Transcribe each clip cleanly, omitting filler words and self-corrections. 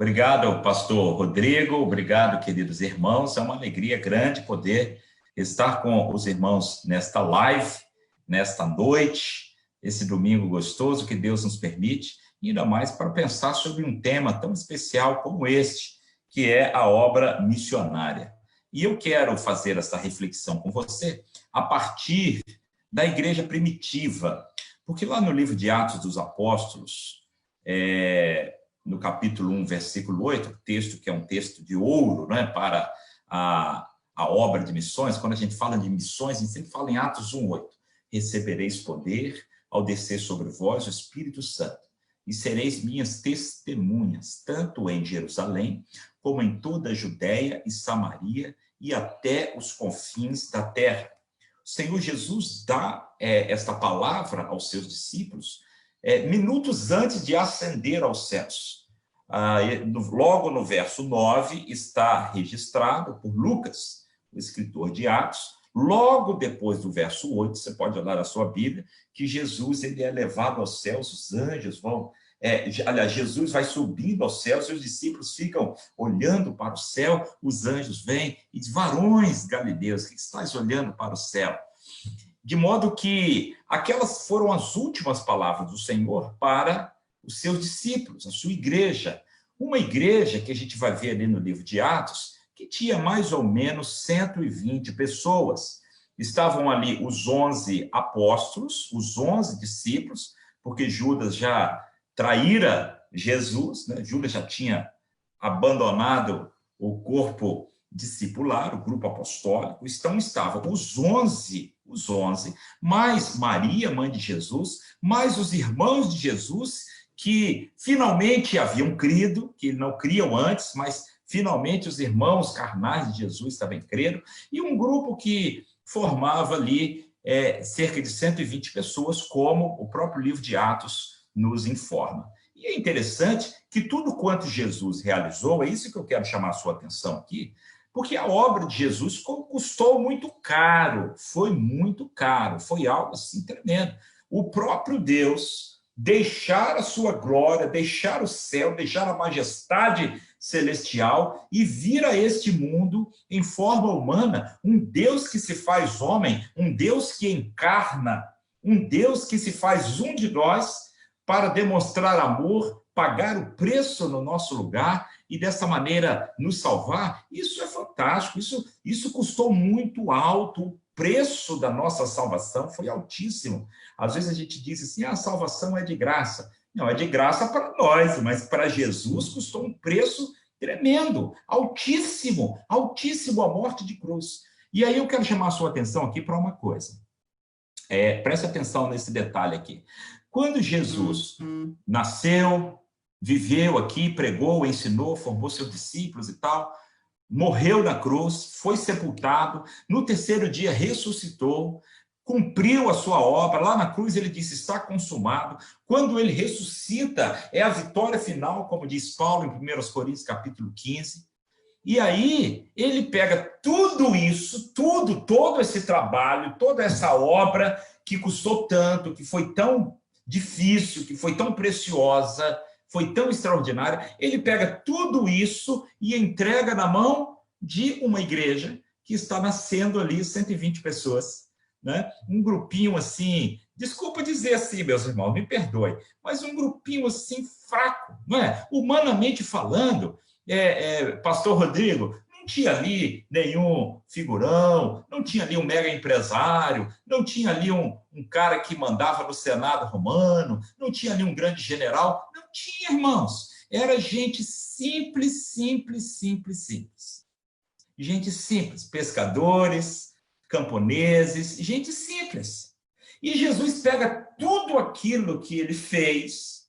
Obrigado, pastor Rodrigo. Obrigado, queridos irmãos. É uma alegria grande poder estar com os irmãos nesta live, nesta noite, esse domingo gostoso que Deus nos permite, e ainda mais para pensar sobre um tema tão especial como este, que é a obra missionária. E eu quero fazer essa reflexão com você a partir da igreja primitiva, porque lá no livro de Atos dos Apóstolos, no capítulo 1, versículo 8, texto que é um texto de ouro, né, para a obra de missões. Quando a gente fala de missões, a gente sempre fala em Atos 1, 8. Recebereis poder ao descer sobre vós o Espírito Santo, e sereis minhas testemunhas, tanto em Jerusalém, como em toda a Judéia e Samaria, e até os confins da terra. O Senhor Jesus dá esta palavra aos seus discípulos minutos antes de ascender aos céus. Logo no verso 9 está registrado por Lucas, o escritor de Atos, logo depois do verso 8, você pode olhar na sua Bíblia, que Jesus ele é levado aos céus, os anjos vão... aliás, Jesus vai subindo aos céus, seus discípulos ficam olhando para o céu, os anjos vêm e dizem: varões galileus, que estáis olhando para o céu? De modo que aquelas foram as últimas palavras do Senhor para os seus discípulos, a sua igreja. Uma igreja que a gente vai ver ali no livro de Atos, que tinha mais ou menos 120 pessoas. Estavam ali os 11 apóstolos, os 11 discípulos, porque Judas já traíra Jesus, né? Judas já tinha abandonado o corpo discipular, o grupo apostólico. Então estavam os 11, mais Maria, mãe de Jesus, mais os irmãos de Jesus, que finalmente haviam crido, que não criam antes, mas finalmente os irmãos carnais de Jesus também creram, e um grupo que formava ali cerca de 120 pessoas, como o próprio livro de Atos nos informa. E é interessante que tudo quanto Jesus realizou, é isso que eu quero chamar a sua atenção aqui, porque a obra de Jesus custou muito caro, foi muito caro, foi algo assim tremendo. O próprio Deus deixar a sua glória, deixar o céu, deixar a majestade celestial e vir a este mundo em forma humana, um Deus que se faz homem, um Deus que encarna, um Deus que se faz um de nós para demonstrar amor, pagar o preço no nosso lugar e dessa maneira nos salvar. Isso é fantástico, isso custou muito alto, o preço da nossa salvação foi altíssimo. Às vezes a gente diz assim: a salvação é de graça. Não, é de graça para nós, mas para Jesus custou um preço tremendo, altíssimo, altíssimo, a morte de cruz. E aí eu quero chamar a sua atenção aqui para uma coisa. Preste atenção nesse detalhe aqui. Quando Jesus nasceu, viveu aqui, pregou, ensinou, formou seus discípulos e tal, morreu na cruz, foi sepultado, no terceiro dia ressuscitou, cumpriu a sua obra, lá na cruz ele disse: está consumado. Quando ele ressuscita, é a vitória final, como diz Paulo em 1 Coríntios capítulo 15, e aí ele pega tudo isso, todo esse trabalho, toda essa obra que custou tanto, que foi tão difícil, que foi tão preciosa, foi tão extraordinária, ele pega tudo isso e entrega na mão de uma igreja que está nascendo ali, 120 pessoas, né? Um grupinho assim, desculpa dizer assim, meus irmãos, me perdoe, mas um grupinho assim fraco, não é? Humanamente falando, pastor Rodrigo, não tinha ali nenhum figurão, não tinha ali um mega empresário, não tinha ali um cara que mandava no Senado romano, não tinha ali um grande general, não tinha, irmãos. Era gente simples, simples, simples, simples. Gente simples, pescadores, camponeses, gente simples. E Jesus pega tudo aquilo que ele fez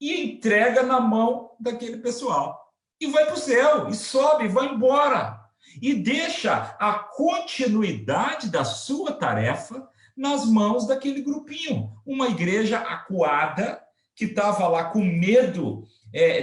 e entrega na mão daquele pessoal. E vai para o céu, e sobe, e vai embora. E deixa a continuidade da sua tarefa nas mãos daquele grupinho. Uma igreja acuada, que estava lá com medo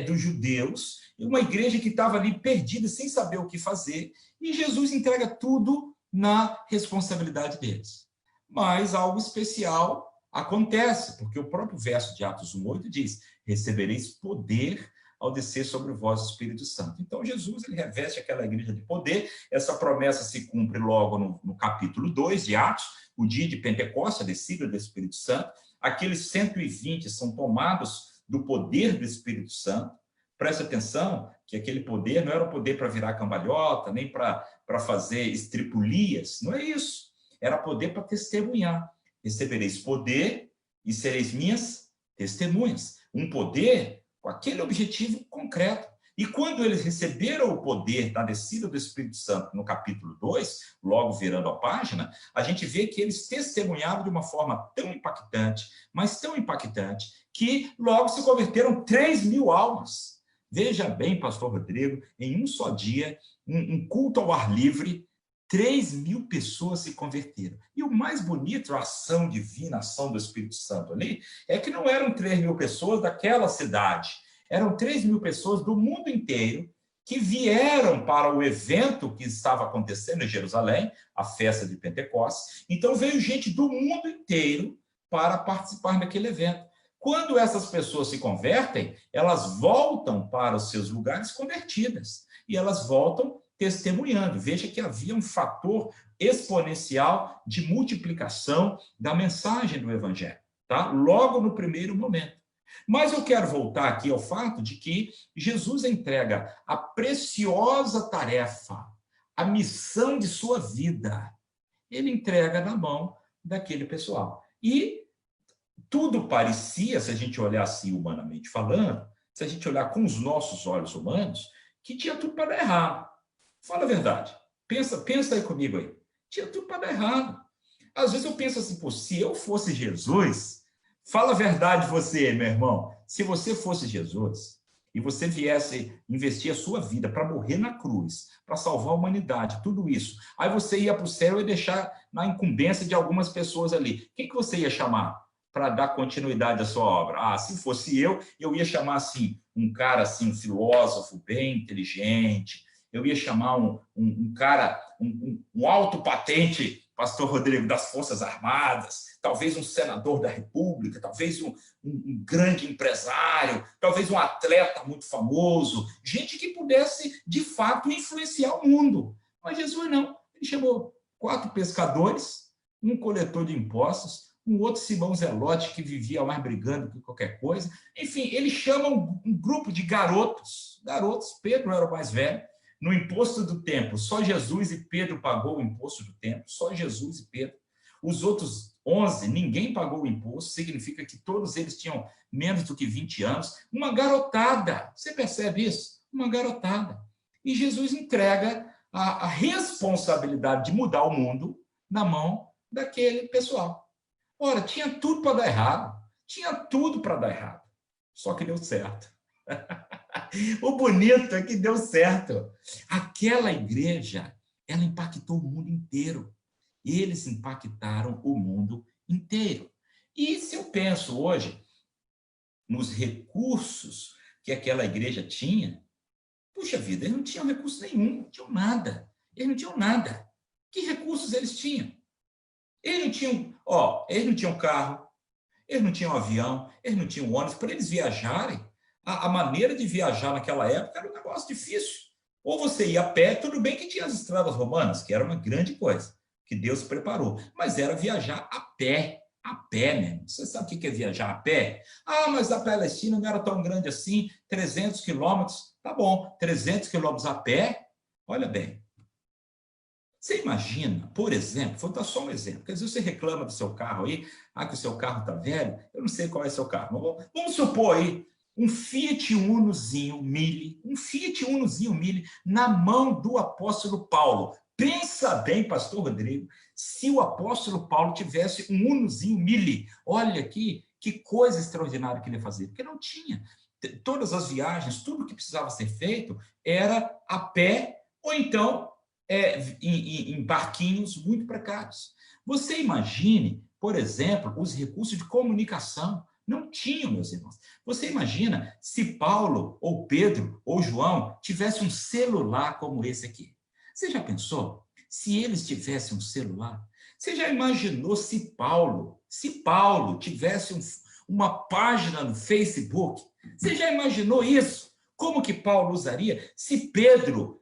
dos judeus, uma igreja que estava ali perdida, sem saber o que fazer, e Jesus entrega tudo na responsabilidade deles. Mas algo especial acontece, porque o próprio verso de Atos 1:8 diz: recebereis poder ao descer sobre vós o Espírito Santo. Então, Jesus ele reveste aquela igreja de poder. Essa promessa se cumpre logo no capítulo 2 de Atos, o dia de Pentecostes, a descida do Espírito Santo. Aqueles 120 são tomados do poder do Espírito Santo. Preste atenção que aquele poder não era um poder para virar cambalhota, nem para fazer estripulias, não é isso. Era poder para testemunhar. Recebereis poder e sereis minhas testemunhas. Um poder com aquele objetivo concreto. E quando eles receberam o poder da descida do Espírito Santo no capítulo 2, logo virando a página, a gente vê que eles testemunharam de uma forma tão impactante, mas tão impactante, que logo se converteram 3.000 almas. Veja bem, pastor Rodrigo, em um só dia, um culto ao ar livre, 3.000 pessoas se converteram. E o mais bonito, a ação divina, a ação do Espírito Santo ali, é que não eram 3.000 pessoas daquela cidade, eram 3.000 pessoas do mundo inteiro que vieram para o evento que estava acontecendo em Jerusalém, a festa de Pentecostes. Então veio gente do mundo inteiro para participar daquele evento. Quando essas pessoas se convertem, elas voltam para os seus lugares convertidas e elas voltam testemunhando. Veja que havia um fator exponencial de multiplicação da mensagem do Evangelho, tá? Logo no primeiro momento. Mas eu quero voltar aqui ao fato de que Jesus entrega a preciosa tarefa, a missão de sua vida. Ele entrega na mão daquele pessoal. E tudo parecia, se a gente olhar assim humanamente falando, se a gente olhar com os nossos olhos humanos, que tinha tudo para dar errado. Fala a verdade. Pensa aí comigo aí. Tinha tudo para dar errado. Às vezes eu penso assim, pô, se eu fosse Jesus, fala a verdade você, meu irmão. Se você fosse Jesus e você viesse investir a sua vida para morrer na cruz, para salvar a humanidade, tudo isso, aí você ia para o céu e deixar na incumbência de algumas pessoas ali. Quem que você ia chamar para dar continuidade à sua obra? Ah, se fosse eu ia chamar assim, um cara assim, um filósofo bem inteligente, eu ia chamar um cara, um alto patente, pastor Rodrigo, das Forças Armadas, talvez um senador da República, talvez um grande empresário, talvez um atleta muito famoso, gente que pudesse, de fato, influenciar o mundo. Mas Jesus não. Ele chamou 4 pescadores, um coletor de impostos, um outro Simão Zelote, que vivia mais brigando que qualquer coisa. Enfim, ele chama um grupo de garotos. Pedro era o mais velho. No imposto do templo, só Jesus e Pedro pagou o imposto do templo, só Jesus e Pedro. Os outros 11, ninguém pagou o imposto, significa que todos eles tinham menos do que 20 anos. Uma garotada, você percebe isso? Uma garotada. E Jesus entrega a responsabilidade de mudar o mundo na mão daquele pessoal. Ora, tinha tudo para dar errado, só que deu certo. O bonito é que deu certo. Aquela igreja, ela impactou o mundo inteiro. Eles impactaram o mundo inteiro. E se eu penso hoje nos recursos que aquela igreja tinha, puxa vida, eles não tinham recurso nenhum, não tinham nada. Eles não tinham nada. Que recursos eles tinham? Eles não tinham carro, eles não tinham avião, eles não tinham ônibus. Para eles viajarem, a maneira de viajar naquela época era um negócio difícil. Ou você ia a pé, tudo bem que tinha as estradas romanas, que era uma grande coisa, que Deus preparou, mas era viajar a pé mesmo. Você sabe o que é viajar a pé? Ah, mas a Palestina não era tão grande assim, 300 quilômetros. Tá bom, 300 quilômetros a pé, olha bem. Você imagina, por exemplo, vou dar só um exemplo, porque às vezes você reclama do seu carro aí, que o seu carro está velho, eu não sei qual é o seu carro, mas vamos supor aí, um Fiat Unozinho Mille, na mão do apóstolo Paulo. Pensa bem, pastor Rodrigo, se o apóstolo Paulo tivesse um Unozinho Mille, olha aqui, que coisa extraordinária que ele ia fazer, porque não tinha. Todas as viagens, tudo que precisava ser feito era a pé, ou então em barquinhos muito precários. Você imagine, por exemplo, os recursos de comunicação. Não tinham, meus irmãos. Você imagina se Paulo, ou Pedro, ou João tivessem um celular como esse aqui. Você já pensou? Se eles tivessem um celular? Você já imaginou se Paulo tivesse uma página no Facebook? Você já imaginou isso? Como que Paulo usaria? Se Pedro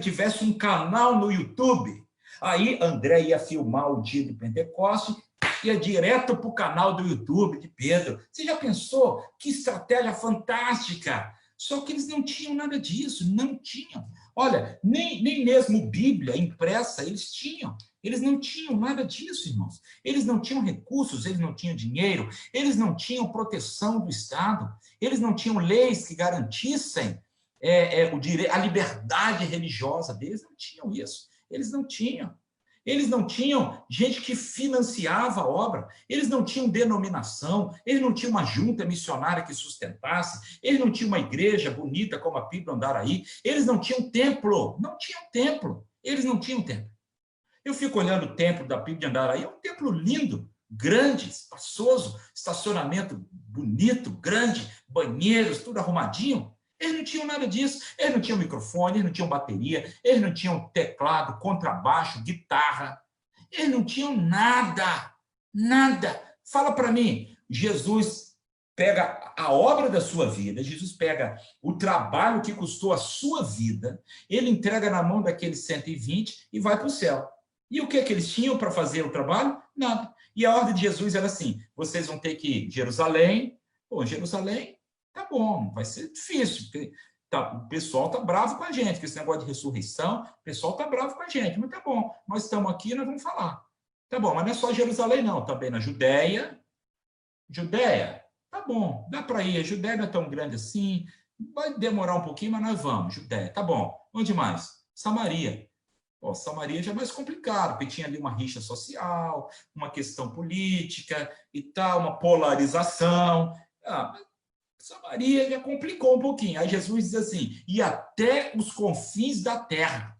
tivesse um canal no YouTube, aí André ia filmar o dia de Pentecostes, ia direto para o canal do YouTube de Pedro. Você já pensou? Que estratégia fantástica! Só que eles não tinham nada disso, não tinham. Olha, nem mesmo Bíblia impressa eles tinham. Eles não tinham nada disso, irmãos. Eles não tinham recursos, eles não tinham dinheiro, eles não tinham proteção do Estado, eles não tinham leis que garantissem a liberdade religiosa deles, não tinham isso. Eles não tinham. Eles não tinham gente que financiava a obra, eles não tinham denominação, eles não tinham uma junta missionária que sustentasse, eles não tinham uma igreja bonita como a Píblia Andaraí, eles não tinham templo, eles não tinham templo. Eu fico olhando o templo da Píblia de Andaraí, é um templo lindo, grande, espaçoso, estacionamento bonito, grande, banheiros, tudo arrumadinho. Eles não tinham nada disso. Eles não tinham microfone, eles não tinham bateria, eles não tinham teclado, contrabaixo, guitarra. Eles não tinham nada, nada. Fala para mim, Jesus pega a obra da sua vida, Jesus pega o trabalho que custou a sua vida, ele entrega na mão daqueles 120 e vai para o céu. E o que eles tinham para fazer o trabalho? Nada. E a ordem de Jesus era assim, vocês vão ter que ir a Jerusalém. Pô, Jerusalém, tá bom, vai ser difícil, porque o pessoal tá bravo com a gente, com esse negócio de ressurreição, o pessoal tá bravo com a gente, mas tá bom, nós estamos aqui, nós vamos falar. Tá bom, mas não é só Jerusalém não, também na Judéia, tá bom, dá para ir, a Judéia não é tão grande assim, vai demorar um pouquinho, mas nós vamos, Judéia, tá bom. Onde mais? Samaria. Ó, Samaria já é mais complicado, porque tinha ali uma rixa social, uma questão política e tal, uma polarização. Mas Samaria já complicou um pouquinho. Aí Jesus diz assim, e até os confins da terra.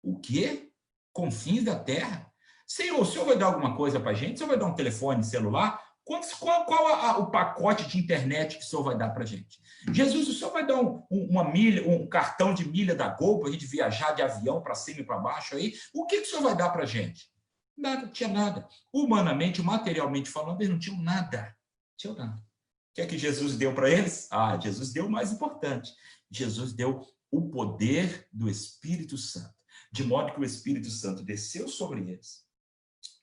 O quê? Confins da terra? Senhor, o senhor vai dar alguma coisa para a gente? O senhor vai dar um telefone celular? Qual o pacote de internet que o senhor vai dar para a gente? Jesus, o senhor vai dar uma milha, um cartão de milha da Gol para a gente viajar de avião para cima e para baixo aí? O que o senhor vai dar para a gente? Nada, não tinha nada. Humanamente, materialmente falando, eles não tinham nada. Não tinham nada. O que é que Jesus deu para eles? Jesus deu o mais importante. Jesus deu o poder do Espírito Santo. De modo que o Espírito Santo desceu sobre eles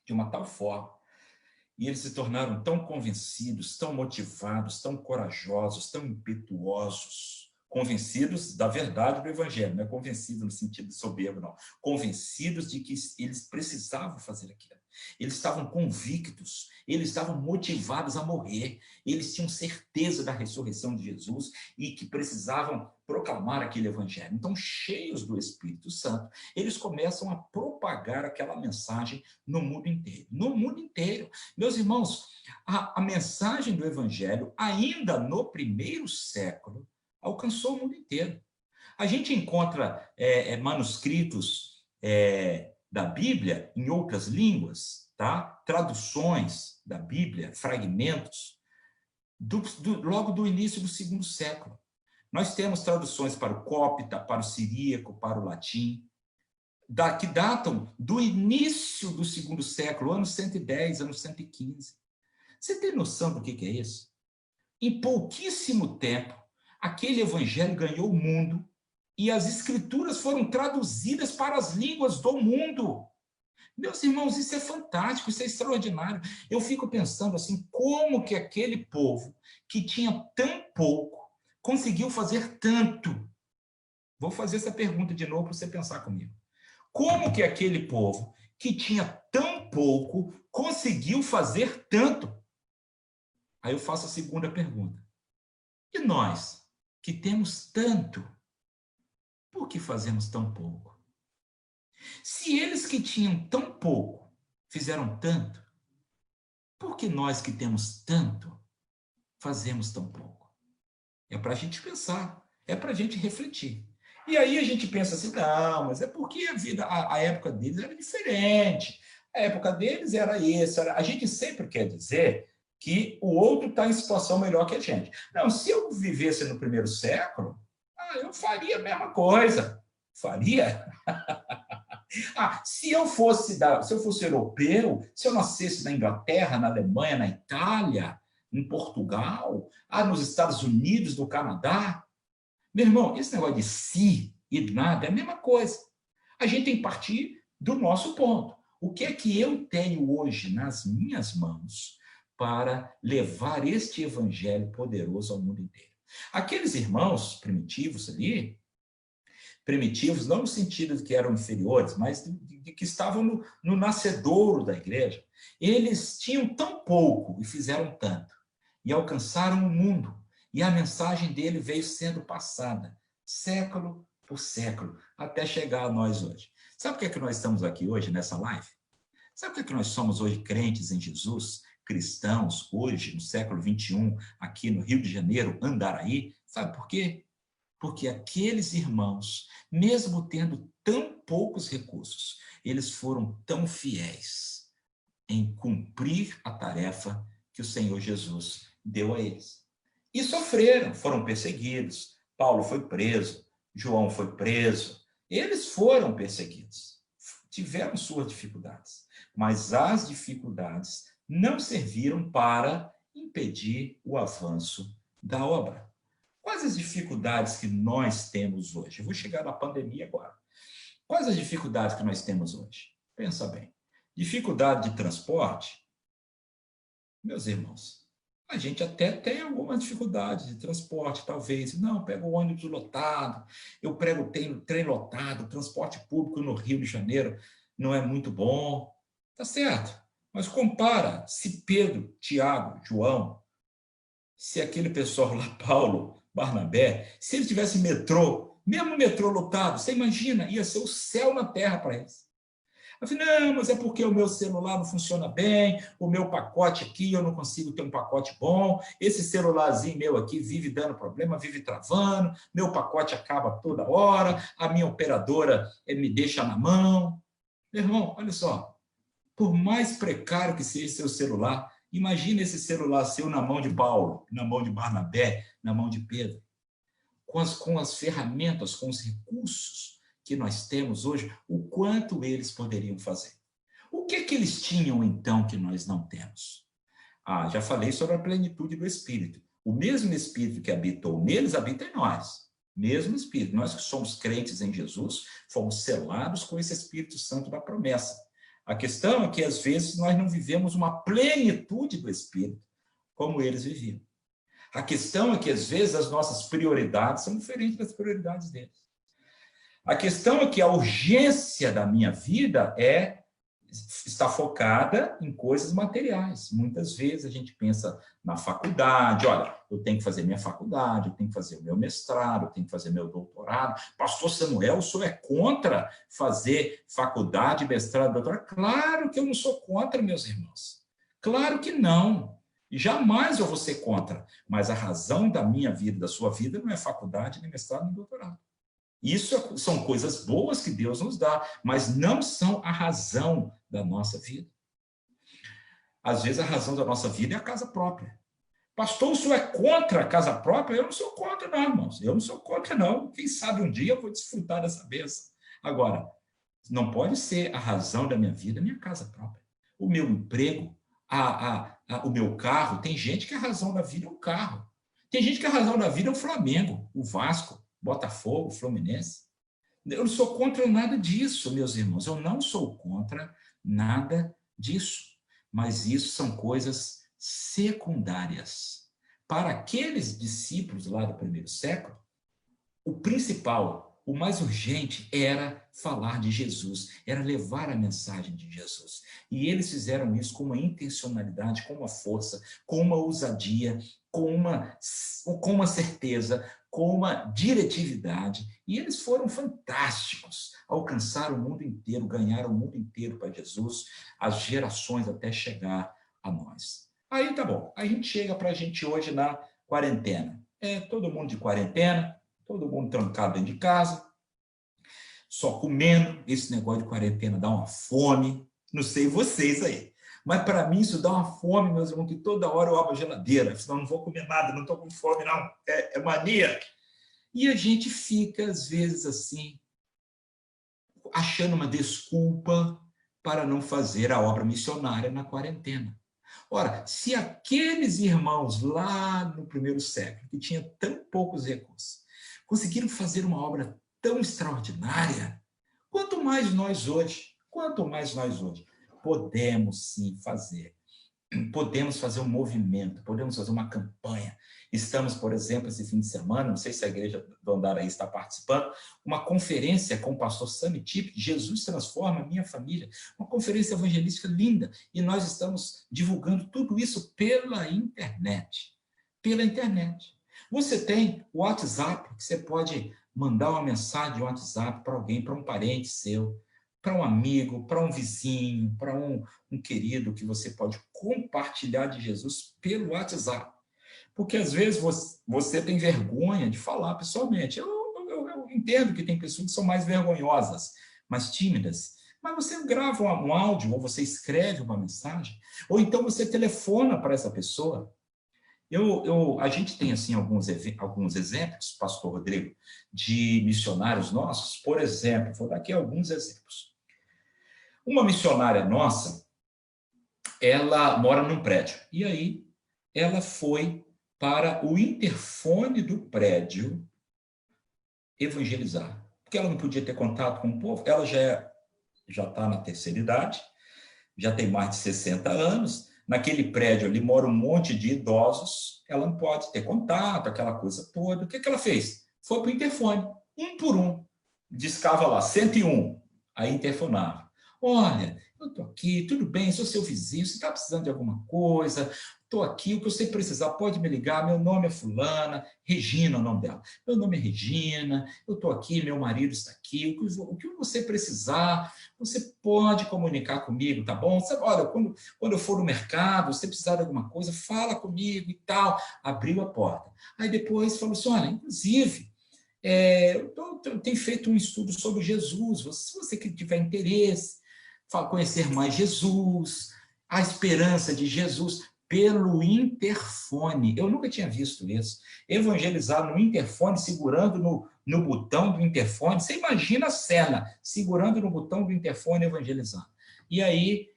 de uma tal forma e eles se tornaram tão convencidos, tão motivados, tão corajosos, tão impetuosos, convencidos da verdade do Evangelho, não é convencidos no sentido de soberbo, não. Convencidos de que eles precisavam fazer aquilo. Eles estavam convictos, eles estavam motivados a morrer, eles tinham certeza da ressurreição de Jesus e que precisavam proclamar aquele Evangelho. Então, cheios do Espírito Santo, eles começam a propagar aquela mensagem no mundo inteiro. No mundo inteiro. Meus irmãos, a mensagem do Evangelho, ainda no primeiro século, alcançou o mundo inteiro. A gente encontra manuscritos da Bíblia em outras línguas, tá? Traduções da Bíblia, fragmentos, logo do início do segundo século. Nós temos traduções para o cópita, para o siríaco, para o latim, que datam do início do segundo século, anos 110, anos 115. Você tem noção do que é isso? Em pouquíssimo tempo, aquele evangelho ganhou o mundo e as escrituras foram traduzidas para as línguas do mundo. Meus irmãos, isso é fantástico, isso é extraordinário. Eu fico pensando assim, como que aquele povo que tinha tão pouco conseguiu fazer tanto? Vou fazer essa pergunta de novo para você pensar comigo. Como que aquele povo que tinha tão pouco conseguiu fazer tanto? Aí eu faço a segunda pergunta. E nós, que temos tanto, por que fazemos tão pouco? Se eles que tinham tão pouco fizeram tanto, por que nós que temos tanto fazemos tão pouco? É para a gente pensar, é para a gente refletir. E aí a gente pensa assim, não, mas é porque a época deles era diferente. A época deles era isso. A gente sempre quer dizer que o outro está em situação melhor que a gente. Não, se eu vivesse no primeiro século, eu faria a mesma coisa. Faria? Se eu fosse europeu, se eu nascesse na Inglaterra, na Alemanha, na Itália, em Portugal, nos Estados Unidos, no Canadá, Meu irmão, esse negócio de si e nada é a mesma coisa. A gente tem que partir do nosso ponto. O que é que eu tenho hoje nas minhas mãos para levar este evangelho poderoso ao mundo inteiro? Aqueles irmãos primitivos ali, primitivos não no sentido de que eram inferiores, mas de que estavam no nascedouro da igreja, eles tinham tão pouco e fizeram tanto, e alcançaram o mundo, e a mensagem dele veio sendo passada, século por século, até chegar a nós hoje. Sabe por que nós estamos aqui hoje, nessa live? Sabe por que nós somos hoje crentes em Jesus, cristãos, hoje, no século XXI, aqui no Rio de Janeiro, Andaraí? Sabe por quê? Porque aqueles irmãos, mesmo tendo tão poucos recursos, eles foram tão fiéis em cumprir a tarefa que o Senhor Jesus deu a eles. E sofreram, foram perseguidos. Paulo foi preso, João foi preso. Eles foram perseguidos, tiveram suas dificuldades, mas as dificuldades não serviram para impedir o avanço da obra. Quais as dificuldades que nós temos hoje? Eu vou chegar na pandemia agora. Quais as dificuldades que nós temos hoje? Pensa bem. Dificuldade de transporte? Meus irmãos, a gente até tem algumas dificuldades de transporte, talvez. Não, pego o ônibus lotado, eu prego o trem lotado, transporte público no Rio de Janeiro não é muito bom. Tá certo. Mas compara se Pedro, Tiago, João, se aquele pessoal lá, Paulo, Barnabé, se eles tivessem metrô, mesmo metrô lotado, você imagina, ia ser o céu na terra para eles. Eu falei, não, mas é porque o meu celular não funciona bem, o meu pacote aqui, eu não consigo ter um pacote bom, esse celularzinho meu aqui vive dando problema, vive travando, meu pacote acaba toda hora, a minha operadora me deixa na mão. Meu irmão, olha só, por mais precário que seja seu celular, imagine esse celular seu na mão de Paulo, na mão de Barnabé, na mão de Pedro. Com as ferramentas, com os recursos que nós temos hoje, o quanto eles poderiam fazer. O que eles tinham, então, que nós não temos? Já falei sobre a plenitude do Espírito. O mesmo Espírito que habitou neles, habita em nós. Mesmo Espírito. Nós que somos crentes em Jesus, fomos selados com esse Espírito Santo da promessa. A questão é que, às vezes, nós não vivemos uma plenitude do Espírito, como eles viviam. A questão é que, às vezes, as nossas prioridades são diferentes das prioridades deles. A questão é que a urgência da minha vida está focada em coisas materiais. Muitas vezes a gente pensa na faculdade, olha, eu tenho que fazer minha faculdade, eu tenho que fazer o meu mestrado, eu tenho que fazer meu doutorado. Pastor Samuel, o senhor é contra fazer faculdade, mestrado, doutorado? Claro que eu não sou contra, meus irmãos. Claro que não. E jamais eu vou ser contra. Mas a razão da minha vida, da sua vida, não é faculdade, nem mestrado, nem doutorado. Isso são coisas boas que Deus nos dá, mas não são a razão da nossa vida. Às vezes, a razão da nossa vida é a casa própria. Pastor, o senhor é contra a casa própria? Eu não sou contra, não, irmãos. Eu não sou contra, não. Quem sabe um dia eu vou desfrutar dessa bênção. Agora, não pode ser a razão da minha vida a minha casa própria. O meu emprego, o meu carro. Tem gente que a razão da vida é o carro. Tem gente que a razão da vida é o Flamengo, o Vasco, Botafogo, Fluminense. Eu não sou contra nada disso, meus irmãos. Eu não sou contra nada disso. Mas isso são coisas secundárias. Para aqueles discípulos lá do primeiro século, o principal, o mais urgente era falar de Jesus, era levar a mensagem de Jesus. E eles fizeram isso com uma intencionalidade, com uma força, com uma ousadia, com uma certeza, com uma diretividade, e eles foram fantásticos, alcançaram o mundo inteiro, ganharam o mundo inteiro para Jesus, as gerações até chegar a nós. Aí tá bom, a gente chega para a gente hoje na quarentena. Todo mundo de quarentena, todo mundo trancado dentro de casa, só comendo. Esse negócio de quarentena dá uma fome, não sei vocês aí. Mas para mim isso dá uma fome, meus irmãos, que toda hora eu abro a geladeira, senão não vou comer nada, não estou com fome, não. É mania. E a gente fica, às vezes, assim, achando uma desculpa para não fazer a obra missionária na quarentena. Ora, se aqueles irmãos lá no primeiro século, que tinham tão poucos recursos, conseguiram fazer uma obra tão extraordinária. Quanto mais nós hoje, podemos sim fazer. Podemos fazer um movimento, podemos fazer uma campanha. Estamos, por exemplo, esse fim de semana, não sei se a igreja do Andaraí está participando, uma conferência com o pastor Sami Tip, Jesus transforma a minha família, uma conferência evangelística linda, e nós estamos divulgando tudo isso pela internet. Pela internet. Você tem o WhatsApp, que você pode mandar uma mensagem de WhatsApp para alguém, para um parente seu, para um amigo, para um vizinho, para um querido que você pode compartilhar de Jesus pelo WhatsApp. Porque, às vezes, você tem vergonha de falar pessoalmente. Eu entendo que tem pessoas que são mais vergonhosas, mais tímidas. Mas você grava um áudio, ou você escreve uma mensagem, ou então você telefona para essa pessoa. A gente tem, assim, alguns exemplos, pastor Rodrigo, de missionários nossos. Por exemplo, vou dar aqui alguns exemplos. Uma missionária nossa, ela mora num prédio. E aí, ela foi para o interfone do prédio evangelizar. Porque ela não podia ter contato com o povo. Ela já está na terceira idade, já tem mais de 60 anos. Naquele prédio ali mora um monte de idosos. Ela não pode ter contato, aquela coisa toda. O que ela fez? Foi para o interfone, um por um. Discava lá, 101. Aí interfonava. Olha, eu estou aqui, tudo bem, sou seu vizinho, você está precisando de alguma coisa? Estou aqui, o que você precisar, pode me ligar, meu nome é fulana, Regina é o nome dela. Meu nome é Regina, eu estou aqui, meu marido está aqui, o que você precisar, você pode comunicar comigo, tá bom? Olha, quando eu for no mercado, se você precisar de alguma coisa, fala comigo e tal. Abriu a porta. Aí depois falou assim, olha, inclusive, eu tenho feito um estudo sobre Jesus, se você tiver interesse, conhecer mais Jesus, a esperança de Jesus, pelo interfone. Eu nunca tinha visto isso. Evangelizar no interfone, segurando no botão do interfone. Você imagina a cena, segurando no botão do interfone, evangelizando. E aí,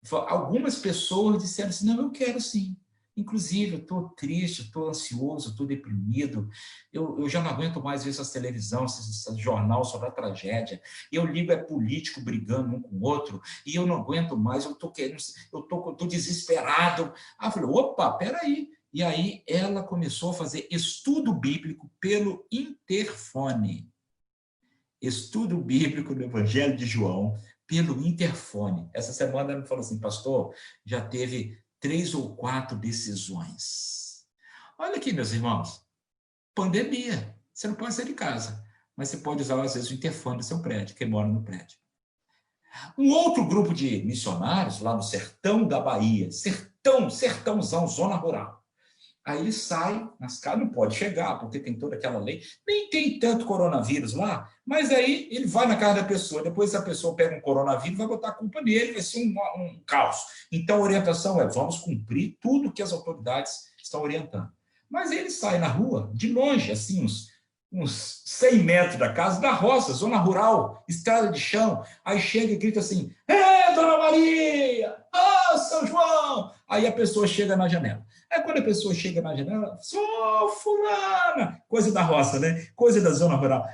algumas pessoas disseram assim, não, eu quero sim. Inclusive, eu estou triste, estou ansioso, estou deprimido, eu já não aguento mais ver essas televisão, esse jornal sobre a tragédia, eu ligo político brigando um com o outro, e eu não aguento mais, eu estou desesperado. Eu falei, opa, peraí. E aí ela começou a fazer estudo bíblico pelo interfone. Estudo bíblico do Evangelho de João pelo interfone. Essa semana ela me falou assim, pastor, já teve 3 ou 4 decisões. Olha aqui, meus irmãos, pandemia. Você não pode sair de casa, mas você pode usar, às vezes, o interfone do seu prédio, quem mora no prédio. Um outro grupo de missionários, lá no sertão da Bahia, sertãozão, zona rural. Aí ele sai nas casas, não pode chegar, porque tem toda aquela lei. Nem tem tanto coronavírus lá, mas aí ele vai na casa da pessoa, depois a pessoa pega um coronavírus, vai botar a culpa nele, vai ser um caos. Então a orientação é, vamos cumprir tudo que as autoridades estão orientando. Mas ele sai na rua, de longe, assim, uns 100 metros da casa, da roça, zona rural, estrada de chão, aí chega e grita assim, Dona Maria! São João! Aí a pessoa chega na janela. Aí quando a pessoa chega na janela, sou fulana, coisa da roça, né? Coisa da zona rural.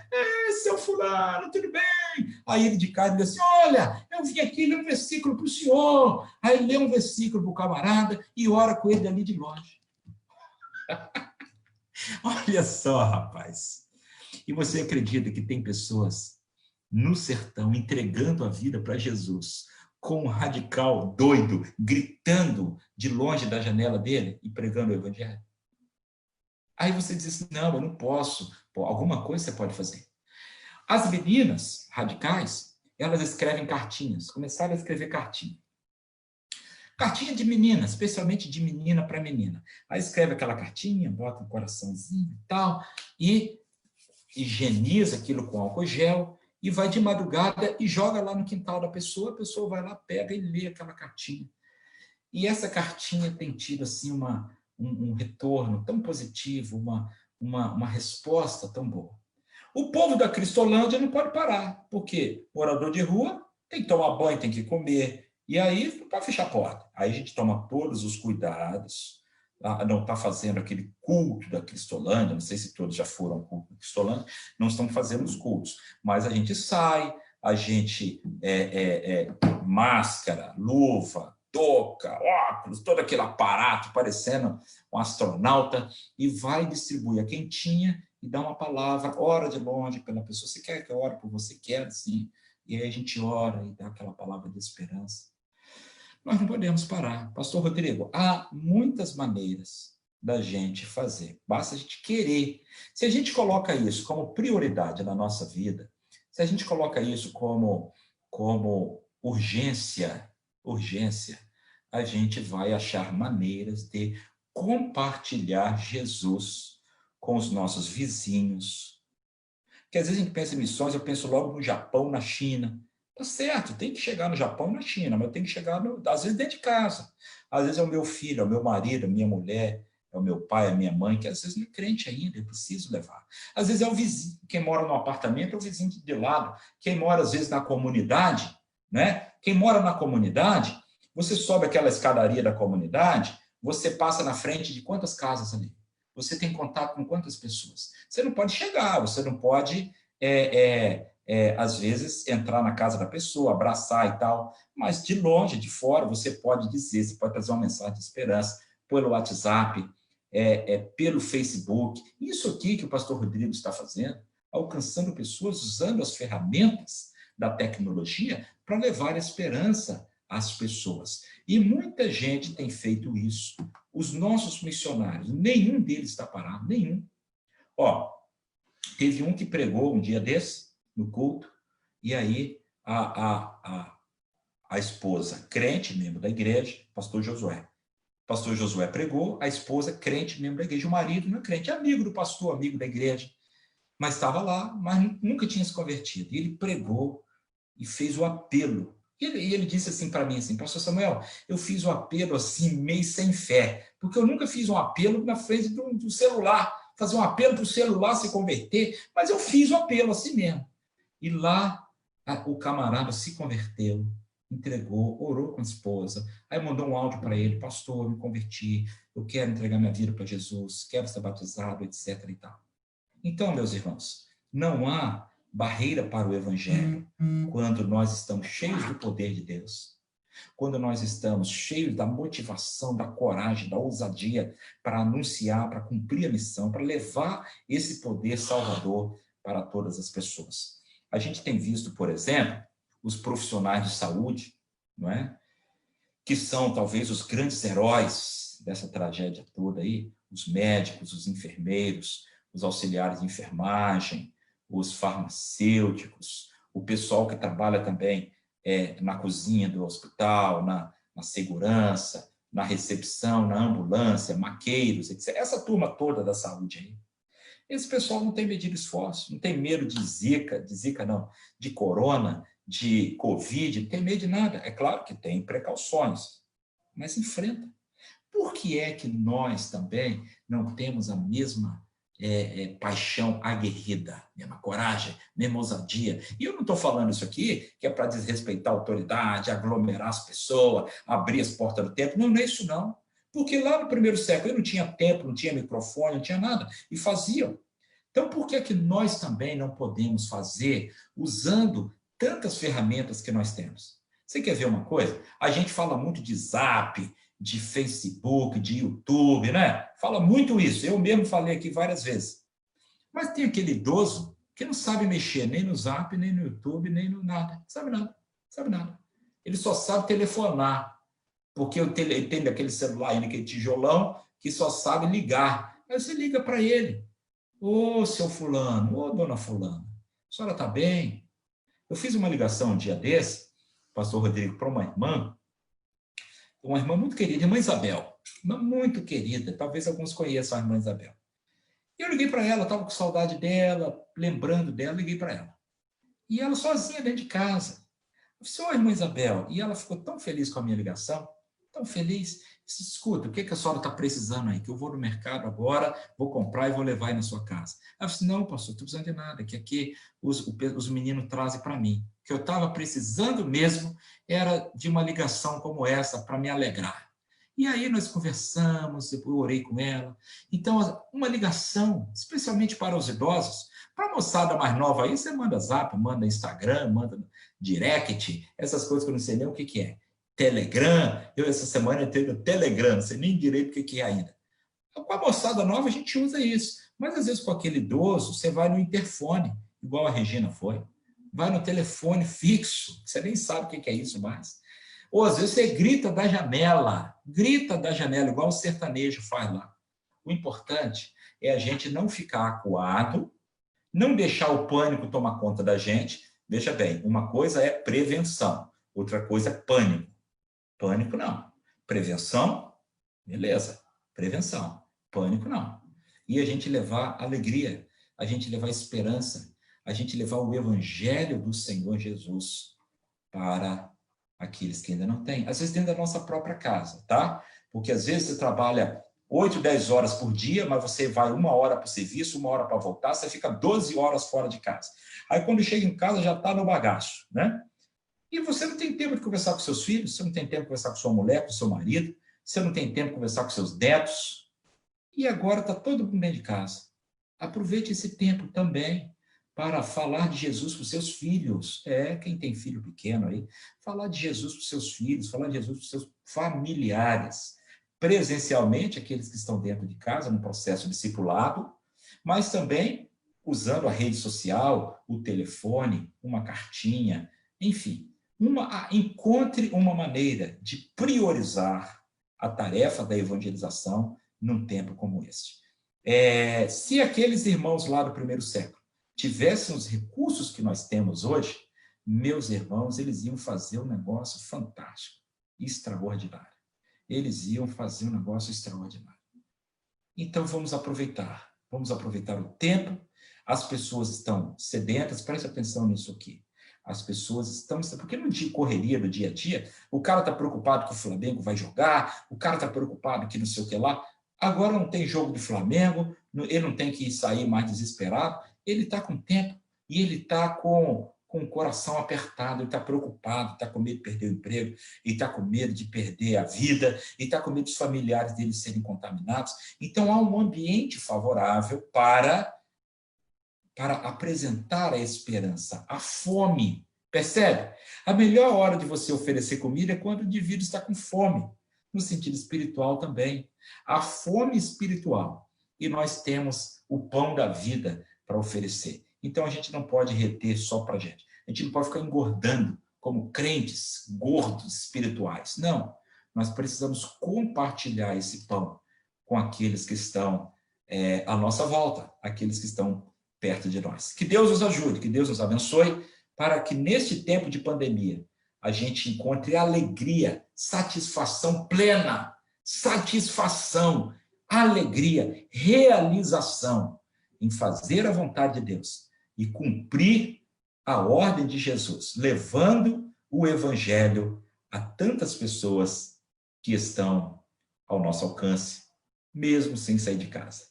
Seu fulano, tudo bem? Aí ele de casa diz assim, olha, eu vim aqui ler um versículo para o senhor. Aí ele lê um versículo para o camarada e ora com ele ali de longe. Olha só, rapaz. E você acredita que tem pessoas no sertão entregando a vida para Jesus, com um radical doido, gritando de longe da janela dele e pregando o evangelho? Aí você diz assim, não, eu não posso. Pô, alguma coisa você pode fazer. As meninas radicais, elas escrevem cartinhas, começaram a escrever cartinha. Cartinha de menina, especialmente de menina para menina. Aí escreve aquela cartinha, bota um coraçãozinho e tal, e higieniza aquilo com álcool gel, e vai de madrugada e joga lá no quintal da pessoa, a pessoa vai lá, pega e lê aquela cartinha. E essa cartinha tem tido assim, um retorno tão positivo, uma resposta tão boa. O povo da Cristolândia não pode parar, porque morador de rua tem que tomar banho, tem que comer, e aí não pode fechar a porta. Aí a gente toma todos os cuidados, não está fazendo aquele culto da Cristolândia, não sei se todos já foram ao culto da Cristolândia, não estão fazendo os cultos, mas a gente sai, a gente máscara, luva, touca, óculos, todo aquele aparato parecendo um astronauta, e vai distribuir a quentinha e dá uma palavra, ora de longe pela pessoa. Você quer que eu ore por você? Quero, sim. E aí a gente ora e dá aquela palavra de esperança. Nós não podemos parar. Pastor Rodrigo, há muitas maneiras da gente fazer. Basta a gente querer. Se a gente coloca isso como prioridade na nossa vida, se a gente coloca isso como urgência, a gente vai achar maneiras de compartilhar Jesus com os nossos vizinhos. Porque às vezes a gente pensa em missões, eu penso logo no Japão, na China. Tá certo, tem que chegar no Japão e na China, mas tem que chegar, às vezes, dentro de casa. Às vezes é o meu filho, é o meu marido, a minha mulher, é o meu pai, a minha mãe, que às vezes não é crente ainda, eu preciso levar. Às vezes é o vizinho, quem mora no apartamento é o vizinho de lado. Quem mora, às vezes, na comunidade, né? Quem mora na comunidade, você sobe aquela escadaria da comunidade, você passa na frente de quantas casas ali? Você tem contato com quantas pessoas? Você não pode chegar, você não pode, às vezes, entrar na casa da pessoa, abraçar e tal, mas de longe, de fora, você pode dizer, você pode trazer uma mensagem de esperança pelo WhatsApp, pelo Facebook. Isso aqui que o pastor Rodrigo está fazendo, alcançando pessoas, usando as ferramentas da tecnologia para levar esperança às pessoas. E muita gente tem feito isso. Os nossos missionários, nenhum deles está parado, nenhum. Teve um que pregou um dia desse, no culto, e aí a esposa, crente, membro da igreja, pastor Josué. Pastor Josué pregou, a esposa, crente, membro da igreja, o marido não é crente, amigo do pastor, amigo da igreja, mas estava lá, mas nunca tinha se convertido. E ele pregou e fez o apelo. E ele disse assim para mim, assim, pastor Samuel, eu fiz o apelo assim, meio sem fé, porque eu nunca fiz um apelo na frente do celular, fazer um apelo para o celular se converter, mas eu fiz o apelo assim mesmo. E lá o camarada se converteu, entregou, orou com a esposa, aí mandou um áudio para ele, pastor, eu me converti, eu quero entregar minha vida para Jesus, quero ser batizado, etc. e tal. Então, meus irmãos, não há barreira para o evangelho quando nós estamos cheios do poder de Deus, quando nós estamos cheios da motivação, da coragem, da ousadia para anunciar, para cumprir a missão, para levar esse poder salvador para todas as pessoas. A gente tem visto, por exemplo, os profissionais de saúde, não é? Que são talvez os grandes heróis dessa tragédia toda aí, os médicos, os enfermeiros, os auxiliares de enfermagem, os farmacêuticos, o pessoal que trabalha também na cozinha do hospital, na segurança, na recepção, na ambulância, maqueiros, etc. Essa turma toda da saúde aí. Esse pessoal não tem medido esforço, não tem medo de Zika não, de corona, de Covid, não tem medo de nada. É claro que tem precauções, mas enfrenta. Por que é que nós também não temos a mesma paixão aguerrida, mesma coragem, mesma ousadia? E eu não estou falando isso aqui que é para desrespeitar a autoridade, aglomerar as pessoas, abrir as portas do templo. Não, não é isso não. Porque lá no primeiro século não tinha templo, não tinha microfone, não tinha nada, e faziam. Então, por que é que nós também não podemos fazer usando tantas ferramentas que nós temos? Você quer ver uma coisa? A gente fala muito de Zap, de Facebook, de YouTube, né? Fala muito isso. Eu mesmo falei aqui várias vezes. Mas tem aquele idoso que não sabe mexer nem no Zap, nem no YouTube, nem no nada. Sabe nada. Sabe nada. Ele só sabe telefonar. Porque ele tem aquele celular aí, aquele tijolão, que só sabe ligar. Aí você liga para ele. Ô, seu fulano, ô, dona fulana, a senhora está bem? Eu fiz uma ligação um dia desse, pastor Rodrigo, para uma irmã muito querida, irmã Isabel, uma muito querida, talvez alguns conheçam a irmã Isabel. E eu liguei para ela, estava com saudade dela, lembrando dela, liguei para ela. E ela sozinha dentro de casa. Eu disse, ô, irmã Isabel, e ela ficou tão feliz com a minha ligação, tão feliz. Disse, escuta, o que a senhora está precisando aí? Que eu vou no mercado agora, vou comprar e vou levar aí na sua casa. Ela disse, não, pastor, não estou precisando de nada, que aqui os meninos trazem para mim. O que eu estava precisando mesmo era de uma ligação como essa para me alegrar. E aí nós conversamos, eu orei com ela. Então, uma ligação, especialmente para os idosos, para a moçada mais nova aí, você manda zap, manda Instagram, manda direct, essas coisas que eu não sei nem o que é. Telegram, eu essa semana entrei no Telegram, não sei nem direito o que é ainda. Com a moçada nova a gente usa isso, mas às vezes com aquele idoso, você vai no interfone, igual a Regina foi, vai no telefone fixo, você nem sabe o que é isso mais. Ou às vezes você grita da janela, igual o sertanejo faz lá. O importante é a gente não ficar acuado, não deixar o pânico tomar conta da gente. Veja bem, uma coisa é prevenção, outra coisa é pânico. Pânico não. Prevenção, beleza. Prevenção. Pânico não. E a gente levar alegria, a gente levar esperança, a gente levar o evangelho do Senhor Jesus para aqueles que ainda não têm. Às vezes dentro da nossa própria casa, tá? Porque às vezes você trabalha 8, 10 horas por dia, mas você vai 1 hora para o serviço, 1 hora para voltar, você fica 12 horas fora de casa. Aí quando chega em casa já está no bagaço, né? E você não tem tempo de conversar com seus filhos, você não tem tempo de conversar com sua mulher, com seu marido, você não tem tempo de conversar com seus netos. E agora está todo mundo dentro de casa. Aproveite esse tempo também para falar de Jesus para os seus filhos. Quem tem filho pequeno aí, falar de Jesus para os seus filhos, falar de Jesus para os seus familiares. Presencialmente, aqueles que estão dentro de casa, no processo discipulado, mas também usando a rede social, o telefone, uma cartinha, enfim. Encontre uma maneira de priorizar a tarefa da evangelização num tempo como este. Se aqueles irmãos lá do primeiro século tivessem os recursos que nós temos hoje, meus irmãos, eles iam fazer um negócio fantástico, extraordinário. Eles iam fazer um negócio extraordinário. Então, vamos aproveitar o tempo. As pessoas estão sedentas, preste atenção nisso aqui. As pessoas estão... Porque no dia correria do dia a dia, o cara está preocupado que o Flamengo vai jogar, o cara está preocupado que não sei o que lá. Agora não tem jogo de Flamengo, ele não tem que sair mais desesperado, ele está com tempo e ele está com o coração apertado, ele está preocupado, está com medo de perder o emprego, ele está com medo de perder a vida, ele está com medo dos familiares dele serem contaminados. Então, há um ambiente favorável para apresentar a esperança, a fome. Percebe? A melhor hora de você oferecer comida é quando o indivíduo está com fome, no sentido espiritual também. A fome espiritual. E nós temos o pão da vida para oferecer. Então, a gente não pode reter só para a gente. A gente não pode ficar engordando como crentes gordos espirituais. Não. Nós precisamos compartilhar esse pão com aqueles que estão à nossa volta, aqueles que estão perto de nós. Que Deus nos ajude, que Deus nos abençoe, para que neste tempo de pandemia a gente encontre alegria, satisfação plena, satisfação, alegria, realização em fazer a vontade de Deus e cumprir a ordem de Jesus, levando o evangelho a tantas pessoas que estão ao nosso alcance, mesmo sem sair de casa.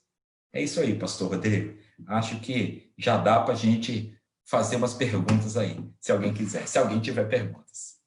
É isso aí, pastor Rodrigo. Acho que já dá para a gente fazer umas perguntas aí, se alguém quiser, se alguém tiver perguntas.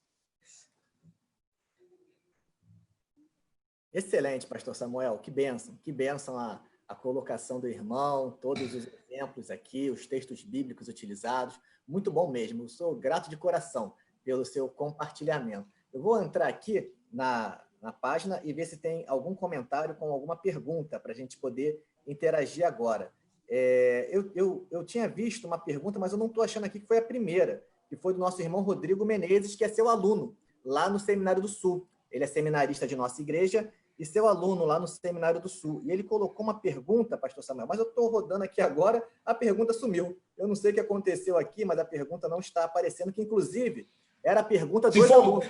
Excelente, pastor Samuel, que bênção a colocação do irmão, todos os exemplos aqui, os textos bíblicos utilizados, muito bom mesmo, eu sou grato de coração pelo seu compartilhamento. Eu vou entrar aqui na página e ver se tem algum comentário com alguma pergunta para a gente poder interagir agora. Eu tinha visto uma pergunta, mas eu não estou achando aqui que foi a primeira, que foi do nosso irmão Rodrigo Menezes, que é seu aluno lá no Seminário do Sul. Ele é seminarista de nossa igreja e seu aluno lá no Seminário do Sul. E ele colocou uma pergunta, pastor Samuel, mas eu estou rodando aqui agora, a pergunta sumiu. Eu não sei o que aconteceu aqui, mas a pergunta não está aparecendo, que inclusive era a pergunta dos alunos.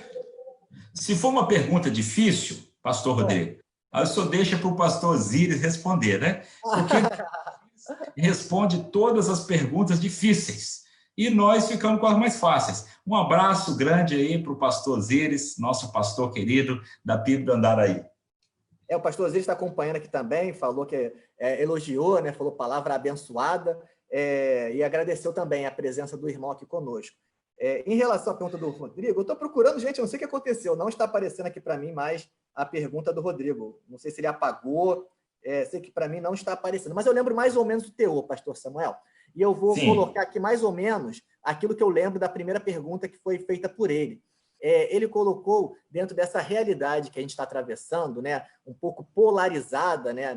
Se for uma pergunta difícil, pastor Rodrigo, aí o senhor deixa para o pastor Osíris responder, né? Porque ele responde todas as perguntas difíceis. E nós ficamos com as mais fáceis. Um abraço grande aí para o pastor Osíris, nosso pastor querido da PIB do Andaraí. O pastor Osíris está acompanhando aqui também, falou que elogiou, né? Falou palavra abençoada, e agradeceu também a presença do irmão aqui conosco. Em relação à pergunta do Rodrigo, eu estou procurando, gente, eu não sei o que aconteceu, não está aparecendo aqui para mim mais a pergunta do Rodrigo. Não sei se ele apagou, sei que para mim não está aparecendo, mas eu lembro mais ou menos do teor, pastor Samuel. E eu vou colocar aqui mais ou menos aquilo que eu lembro da primeira pergunta que foi feita por ele. Ele colocou dentro dessa realidade que a gente está atravessando, né, um pouco polarizada, né,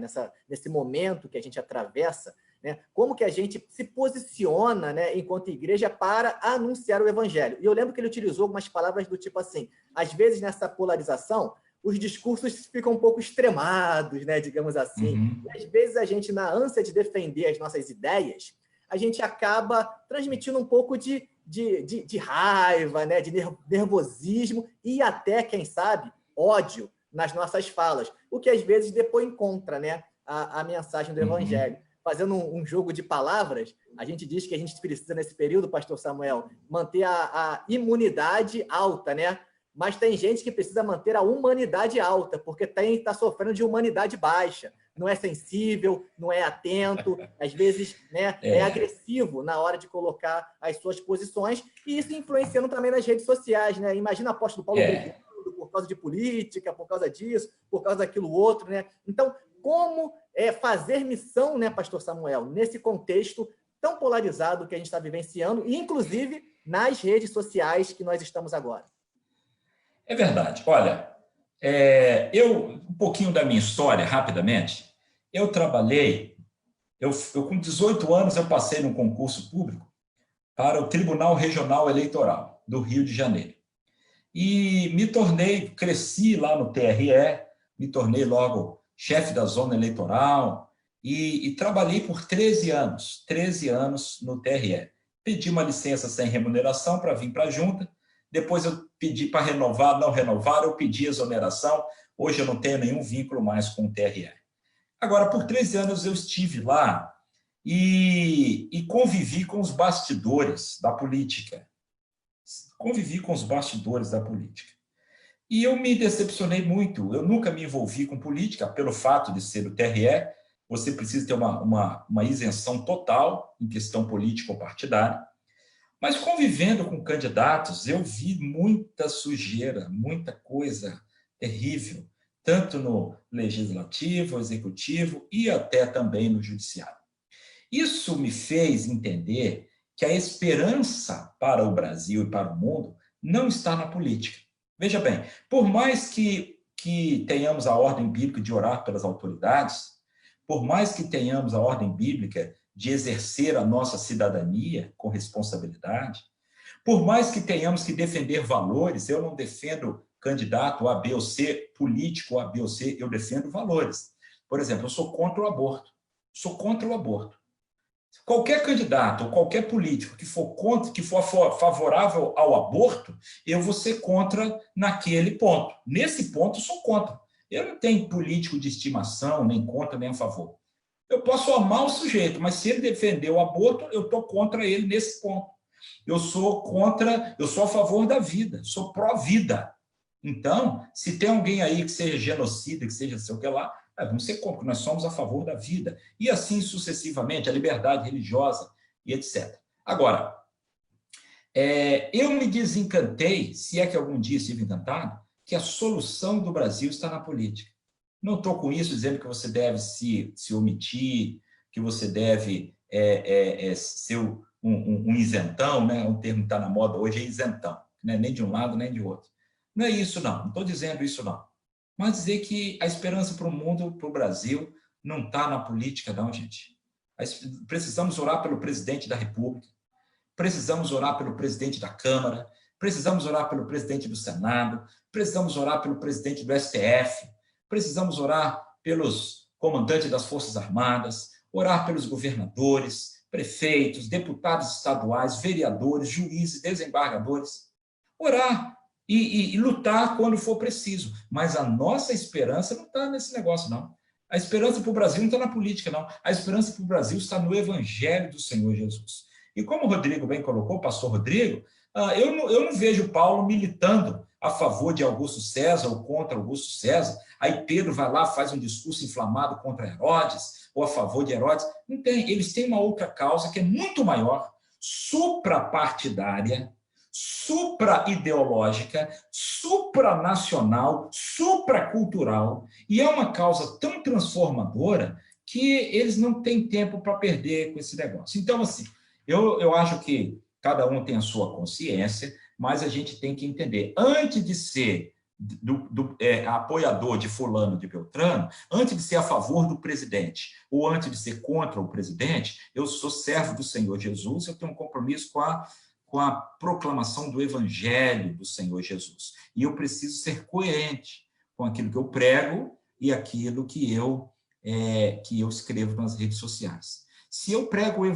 nesse momento que a gente atravessa, né, como que a gente se posiciona, né, enquanto igreja para anunciar o evangelho. E eu lembro que ele utilizou algumas palavras do tipo assim, às vezes nessa polarização, os discursos ficam um pouco extremados, né, digamos assim. Uhum. E às vezes a gente, na ânsia de defender as nossas ideias, a gente acaba transmitindo um pouco de raiva, né, de nervosismo e até, quem sabe, ódio nas nossas falas, o que às vezes depõe contra, né, a mensagem do evangelho. Fazendo um jogo de palavras, a gente diz que a gente precisa, nesse período, pastor Samuel, manter a imunidade alta, né? Mas tem gente que precisa manter a humanidade alta, porque está sofrendo de humanidade baixa. Não é sensível, não é atento, às vezes, né, é agressivo na hora de colocar as suas posições, e isso influenciando também nas redes sociais, né? Imagina o apóstolo Paulo brigando por causa de política, por causa disso, por causa daquilo outro, né? Então, como fazer missão, né, pastor Samuel, nesse contexto tão polarizado que a gente está vivenciando, e inclusive nas redes sociais que nós estamos agora? É verdade. Olha, um pouquinho da minha história, rapidamente. Eu trabalhei, com 18 anos, eu passei num concurso público para o Tribunal Regional Eleitoral do Rio de Janeiro. E cresci lá no TRE, me tornei logo chefe da zona eleitoral e trabalhei por 13 anos no TRE. Pedi uma licença sem remuneração para vir para a junta, depois eu pedi para renovar, não renovaram, eu pedi exoneração, hoje eu não tenho nenhum vínculo mais com o TRE. Agora, por 13 anos eu estive lá e convivi com os bastidores da política. E eu me decepcionei muito. Eu nunca me envolvi com política, pelo fato de ser do TRE. Você precisa ter uma isenção total em questão política ou partidária. Mas convivendo com candidatos, eu vi muita sujeira, muita coisa terrível, tanto no legislativo, executivo e até também no judiciário. Isso me fez entender que a esperança para o Brasil e para o mundo não está na política. Veja bem, por mais que tenhamos a ordem bíblica de orar pelas autoridades, por mais que tenhamos a ordem bíblica de exercer a nossa cidadania com responsabilidade, por mais que tenhamos que defender valores, eu não defendo candidato A, B ou C, político A, B ou C, eu defendo valores. Por exemplo, eu sou contra o aborto. Qualquer candidato ou qualquer político que for favorável ao aborto, eu vou ser contra naquele ponto. Nesse ponto, eu sou contra. Eu não tenho político de estimação, nem contra, nem a favor. Eu posso amar o sujeito, mas se ele defender o aborto, eu estou contra ele nesse ponto. Eu sou a favor da vida, sou pró-vida. Então, se tem alguém aí que seja genocida, que seja sei o que lá, vamos ser contra, nós somos a favor da vida. E assim sucessivamente, a liberdade religiosa e etc. Agora, eu me desencantei, se é que algum dia estive encantado, que a solução do Brasil está na política. Não estou com isso dizendo que você deve se omitir, que você deve ser um isentão, né? Um termo que está na moda hoje é isentão, né? Nem de um lado, nem de outro. Não é isso, não estou dizendo isso, não. Mas dizer que a esperança para o mundo, para o Brasil, não está na política, não, gente. Precisamos orar pelo presidente da República, precisamos orar pelo presidente da Câmara, precisamos orar pelo presidente do Senado, precisamos orar pelo presidente do STF, precisamos orar pelos comandantes das Forças Armadas, orar pelos governadores, prefeitos, deputados estaduais, vereadores, juízes, desembargadores. Orar e lutar quando for preciso. Mas a nossa esperança não está nesse negócio, não. A esperança para o Brasil não está na política, não. A esperança para o Brasil está no Evangelho do Senhor Jesus. E como o Rodrigo bem colocou, o pastor Rodrigo, eu não vejo Paulo militando a favor de Augusto César ou contra Augusto César. Aí Pedro vai lá, faz um discurso inflamado contra Herodes ou a favor de Herodes. Não tem. Eles têm uma outra causa que é muito maior, suprapartidária, supra-ideológica, supranacional, supracultural, e é uma causa tão transformadora que eles não têm tempo para perder com esse negócio. Então, assim, eu acho que cada um tem a sua consciência, mas a gente tem que entender, antes de ser apoiador de fulano de Beltrano, antes de ser a favor do presidente ou antes de ser contra o presidente, eu sou servo do Senhor Jesus, eu tenho um compromisso com a proclamação do evangelho do Senhor Jesus. E eu preciso ser coerente com aquilo que eu prego e aquilo que eu escrevo nas redes sociais. Se eu prego o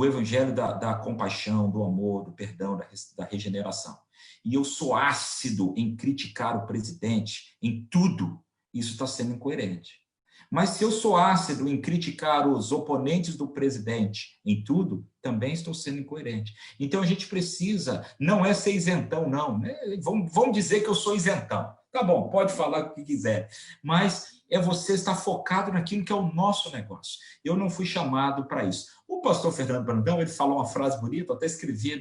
evangelho da compaixão, do amor, do perdão, da regeneração, e eu sou ácido em criticar o presidente em tudo, isso está sendo incoerente. Mas se eu sou ácido em criticar os oponentes do presidente em tudo, também estou sendo incoerente. Então a gente precisa, não é ser isentão, não. Né? Vamos dizer que eu sou isentão. Tá bom, pode falar o que quiser, mas é você estar focado naquilo que é o nosso negócio. Eu não fui chamado para isso. O pastor Fernando Brandão, ele falou uma frase bonita, até escrevi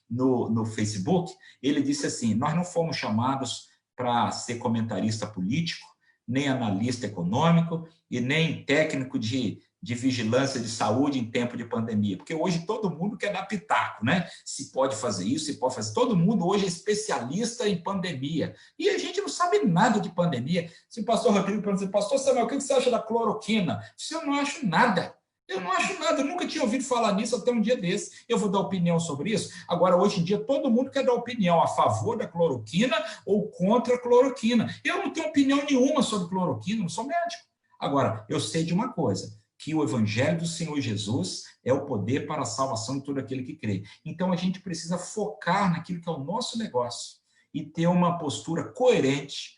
no Facebook, ele disse assim, nós não fomos chamados para ser comentarista político, nem analista econômico e nem técnico de vigilância de saúde em tempo de pandemia, porque hoje todo mundo quer dar pitaco, né? Se pode fazer isso, se pode fazer. Todo mundo hoje é especialista em pandemia, e a gente não sabe nada de pandemia. Se o pastor Rodrigo pergunta, pastor Samuel, o que você acha da cloroquina? Eu não acho nada. Eu não acho nada, eu nunca tinha ouvido falar nisso até um dia desse. Eu vou dar opinião sobre isso. Agora, hoje em dia, todo mundo quer dar opinião a favor da cloroquina ou contra a cloroquina. Eu não tenho opinião nenhuma sobre cloroquina, não sou médico. Agora, eu sei de uma coisa, que o evangelho do Senhor Jesus é o poder para a salvação de todo aquele que crê. Então, a gente precisa focar naquilo que é o nosso negócio e ter uma postura coerente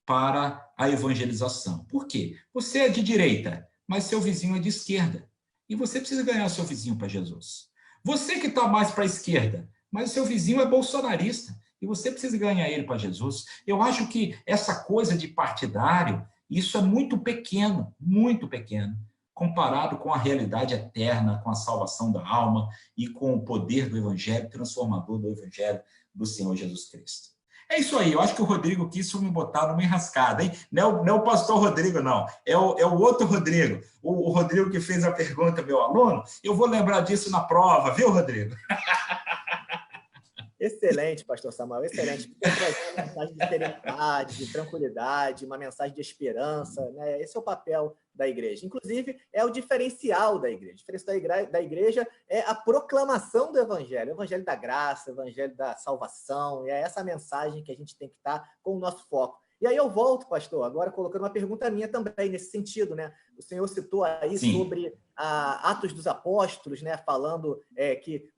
para a evangelização. Por quê? Você é de direita, mas seu vizinho é de esquerda. E você precisa ganhar seu vizinho para Jesus. Você que está mais para a esquerda, mas seu vizinho é bolsonarista. E você precisa ganhar ele para Jesus. Eu acho que essa coisa de partidário, isso é muito pequeno, comparado com a realidade eterna, com a salvação da alma e com o poder do evangelho transformador do evangelho do Senhor Jesus Cristo. É isso aí, eu acho que o Rodrigo quis me botar numa enrascada, hein? Não é o pastor Rodrigo, não. É o outro Rodrigo. O Rodrigo que fez a pergunta, meu aluno. Eu vou lembrar disso na prova, viu, Rodrigo? Excelente, pastor Samuel, excelente. Trazer uma mensagem de serenidade, de tranquilidade, uma mensagem de esperança, né? Esse é o papel da igreja. Inclusive, é o diferencial da igreja. O diferencial da igreja é a proclamação do evangelho, o evangelho da graça, o evangelho da salvação, e é essa mensagem que a gente tem que estar com o nosso foco. E aí eu volto, pastor, agora colocando uma pergunta minha também, nesse sentido, né? O senhor citou aí Sim. sobre Atos dos Apóstolos, né? Falando que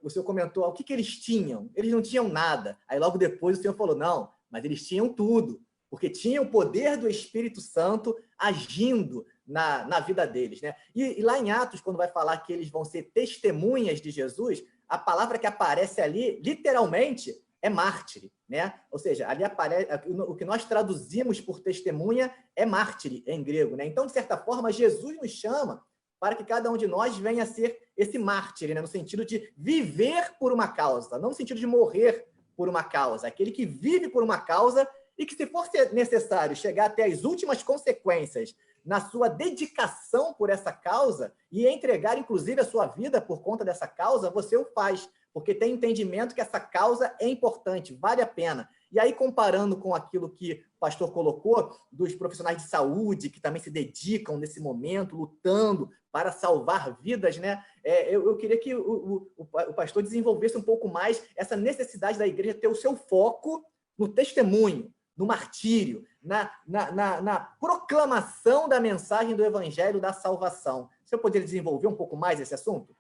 o senhor comentou o que eles tinham. Eles não tinham nada. Aí logo depois o senhor falou, não, mas eles tinham tudo, porque tinha o poder do Espírito Santo agindo na vida deles, né? E lá em Atos, quando vai falar que eles vão ser testemunhas de Jesus, a palavra que aparece ali, literalmente, é mártire, né? Ou seja, ali aparece o que nós traduzimos por testemunha é mártire em grego, né? Então, de certa forma, Jesus nos chama para que cada um de nós venha a ser esse mártire, né? No sentido de viver por uma causa, não no sentido de morrer por uma causa, aquele que vive por uma causa e que, se for necessário chegar até as últimas consequências na sua dedicação por essa causa e entregar, inclusive, a sua vida por conta dessa causa, você o faz, porque tem entendimento que essa causa é importante, vale a pena. E aí, comparando com aquilo que o pastor colocou, dos profissionais de saúde, que também se dedicam nesse momento, lutando para salvar vidas, né? Eu queria que o pastor desenvolvesse um pouco mais essa necessidade da igreja ter o seu foco no testemunho, no martírio, na proclamação da mensagem do evangelho da salvação. Você poderia desenvolver um pouco mais esse assunto?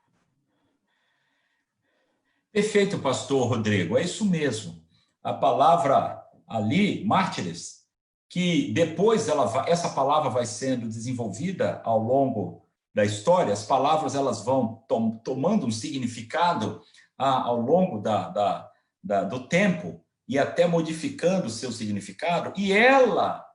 Perfeito, pastor Rodrigo, é isso mesmo. A palavra ali, mártires, que depois essa palavra vai sendo desenvolvida ao longo da história, as palavras elas vão tomando um significado ao longo do tempo e até modificando o seu significado, e ela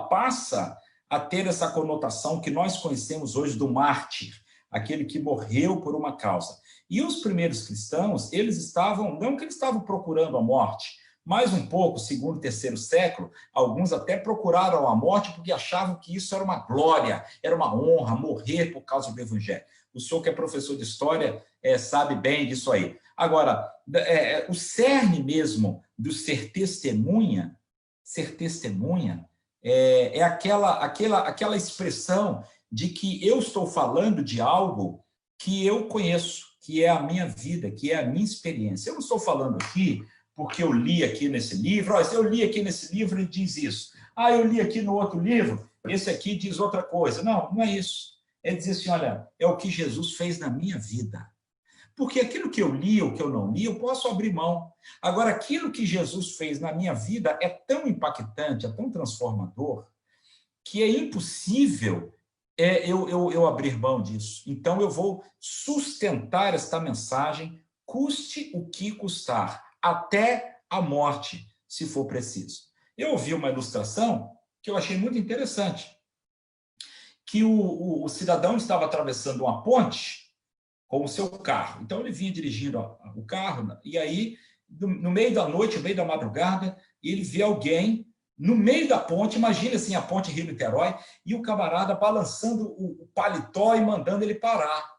passa a ter essa conotação que nós conhecemos hoje do mártir, aquele que morreu por uma causa. E os primeiros cristãos, eles estavam, não que eles estavam procurando a morte, mais um pouco, segundo, terceiro século, alguns até procuraram a morte porque achavam que isso era uma glória, era uma honra, morrer por causa do evangelho. O senhor que é professor de história sabe bem disso aí. Agora, o cerne mesmo do ser testemunha é aquela expressão de que eu estou falando de algo que eu conheço, que é a minha vida, que é a minha experiência. Eu não estou falando aqui porque eu li aqui nesse livro, eu li aqui nesse livro e diz isso. Eu li aqui no outro livro, esse aqui diz outra coisa. Não, não é isso. É dizer assim, olha, é o que Jesus fez na minha vida. Porque aquilo que eu li ou que eu não li, eu posso abrir mão. Agora, aquilo que Jesus fez na minha vida é tão impactante, é tão transformador, que é impossível eu abrir mão disso. Então, eu vou sustentar esta mensagem, custe o que custar, até a morte, se for preciso. Eu ouvi uma ilustração que eu achei muito interessante, que o cidadão estava atravessando uma ponte com o seu carro. Então, ele vinha dirigindo o carro, e aí, no meio da noite, no meio da madrugada, ele vê alguém no meio da ponte, imagina assim, a ponte Rio-Niterói, e o camarada balançando o paletó e mandando ele parar.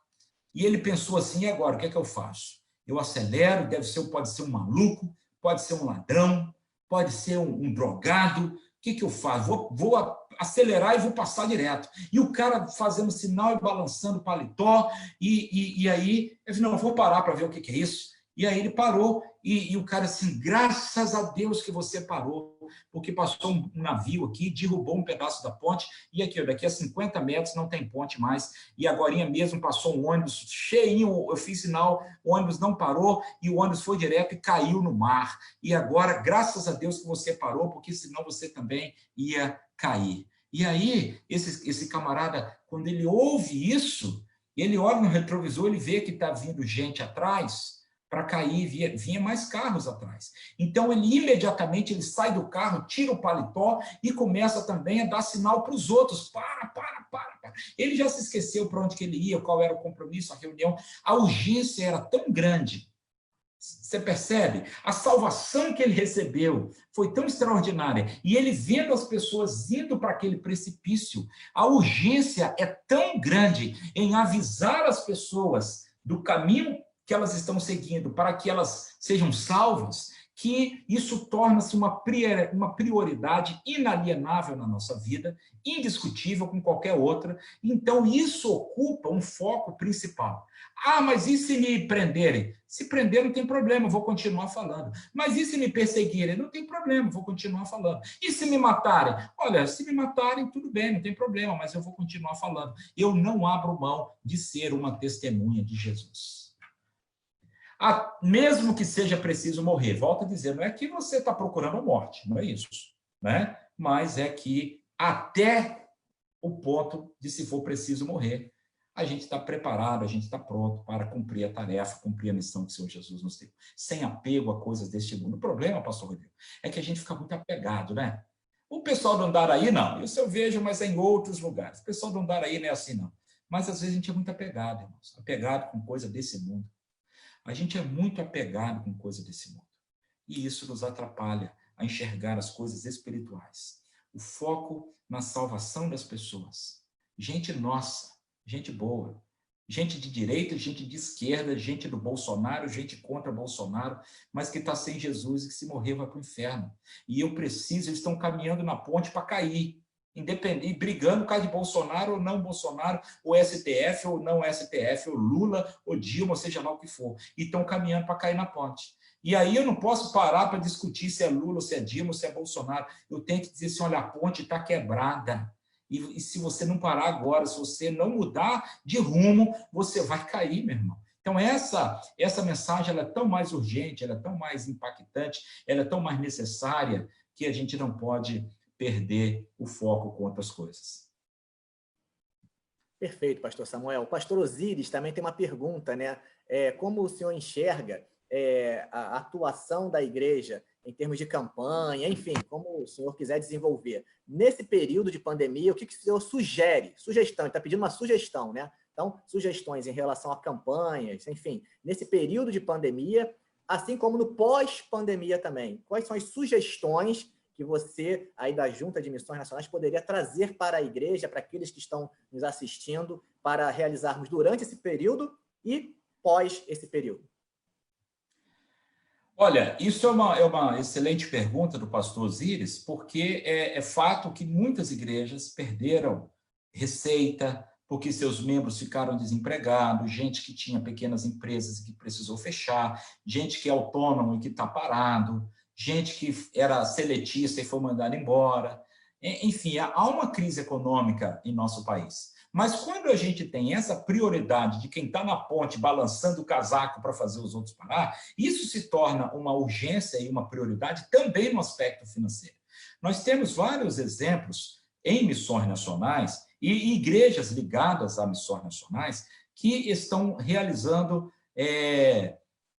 E ele pensou assim, e agora, o que é que eu faço? Eu acelero, pode ser um maluco, pode ser um ladrão, pode ser um drogado, o que eu faço? Vou acelerar e vou passar direto. E o cara fazendo sinal e balançando o paletó, e aí, eu falei, não, eu vou parar para ver o que é isso. E aí ele parou, e o cara assim, graças a Deus que você parou, porque passou um navio aqui, derrubou um pedaço da ponte, e aqui, daqui a 50 metros não tem ponte mais, e agorinha mesmo passou um ônibus cheinho, eu fiz sinal, o ônibus não parou, e o ônibus foi direto e caiu no mar. E agora, graças a Deus que você parou, porque senão você também ia cair. E aí, esse camarada, quando ele ouve isso, ele olha no retrovisor, ele vê que está vindo gente atrás, para cair, vinha mais carros atrás. Então, ele imediatamente sai do carro, tira o paletó e começa também a dar sinal para os outros. Para. Ele já se esqueceu para onde que ele ia, qual era o compromisso, a reunião. A urgência era tão grande. Você percebe? A salvação que ele recebeu foi tão extraordinária. E ele vendo as pessoas indo para aquele precipício, a urgência é tão grande em avisar as pessoas do caminho que elas estão seguindo para que elas sejam salvas, que isso torna-se uma prioridade inalienável na nossa vida, indiscutível com qualquer outra. Então, isso ocupa um foco principal. Mas e se me prenderem? Se prender, não tem problema, eu vou continuar falando. Mas e se me perseguirem? Não tem problema, eu vou continuar falando. E se me matarem? Olha, se me matarem, tudo bem, não tem problema, mas eu vou continuar falando. Eu não abro mão de ser uma testemunha de Jesus. Mesmo que seja preciso morrer, volto a dizer, não é que você está procurando a morte, não é isso, né? Mas é que até o ponto de, se for preciso morrer, a gente está preparado, a gente está pronto para cumprir a tarefa, cumprir a missão que o Senhor Jesus nos deu, sem apego a coisas deste mundo. O problema, pastor Rodrigo, é que a gente fica muito apegado, né? O pessoal do Andaraí, não, isso eu vejo, mas é em outros lugares. O pessoal do Andaraí não é assim, não. Mas às vezes a gente é muito apegado, irmãos, apegado com coisa desse mundo. A gente é muito apegado com coisa desse mundo. E isso nos atrapalha a enxergar as coisas espirituais. O foco na salvação das pessoas. Gente nossa, gente boa. Gente de direita, gente de esquerda, gente do Bolsonaro, gente contra Bolsonaro, mas que está sem Jesus e que se morrer vai para o inferno. E eles estão caminhando na ponte para cair. Independente, brigando por causa de Bolsonaro ou não Bolsonaro, ou STF ou não STF, ou Lula ou Dilma, seja lá o que for. E estão caminhando para cair na ponte. E aí eu não posso parar para discutir se é Lula, ou se é Dilma, ou se é Bolsonaro. Eu tenho que dizer assim, olha, a ponte está quebrada. E se você não parar agora, se você não mudar de rumo, você vai cair, meu irmão. Então, essa mensagem ela é tão mais urgente, ela é tão mais impactante, ela é tão mais necessária, que a gente não pode perder o foco com outras coisas. Perfeito, pastor Samuel. O pastor Osíris também tem uma pergunta, né? Como o senhor enxerga a atuação da igreja em termos de campanha, enfim, como o senhor quiser desenvolver. Nesse período de pandemia, o que o senhor sugere? Sugestão, ele está pedindo uma sugestão, né? Então, sugestões em relação a campanhas, enfim, nesse período de pandemia, assim como no pós-pandemia também. Quais são as sugestões que você, aí da Junta de Missões Nacionais, poderia trazer para a igreja, para aqueles que estão nos assistindo, para realizarmos durante esse período e pós esse período? Olha, isso é uma excelente pergunta do pastor Osíris, porque é fato que muitas igrejas perderam receita, porque seus membros ficaram desempregados, gente que tinha pequenas empresas e que precisou fechar, gente que é autônomo e que está parado, gente que era seletista e foi mandada embora. Enfim, há uma crise econômica em nosso país. Mas quando a gente tem essa prioridade de quem está na ponte balançando o casaco para fazer os outros parar, isso se torna uma urgência e uma prioridade também no aspecto financeiro. Nós temos vários exemplos em missões nacionais e igrejas ligadas a missões nacionais que estão realizando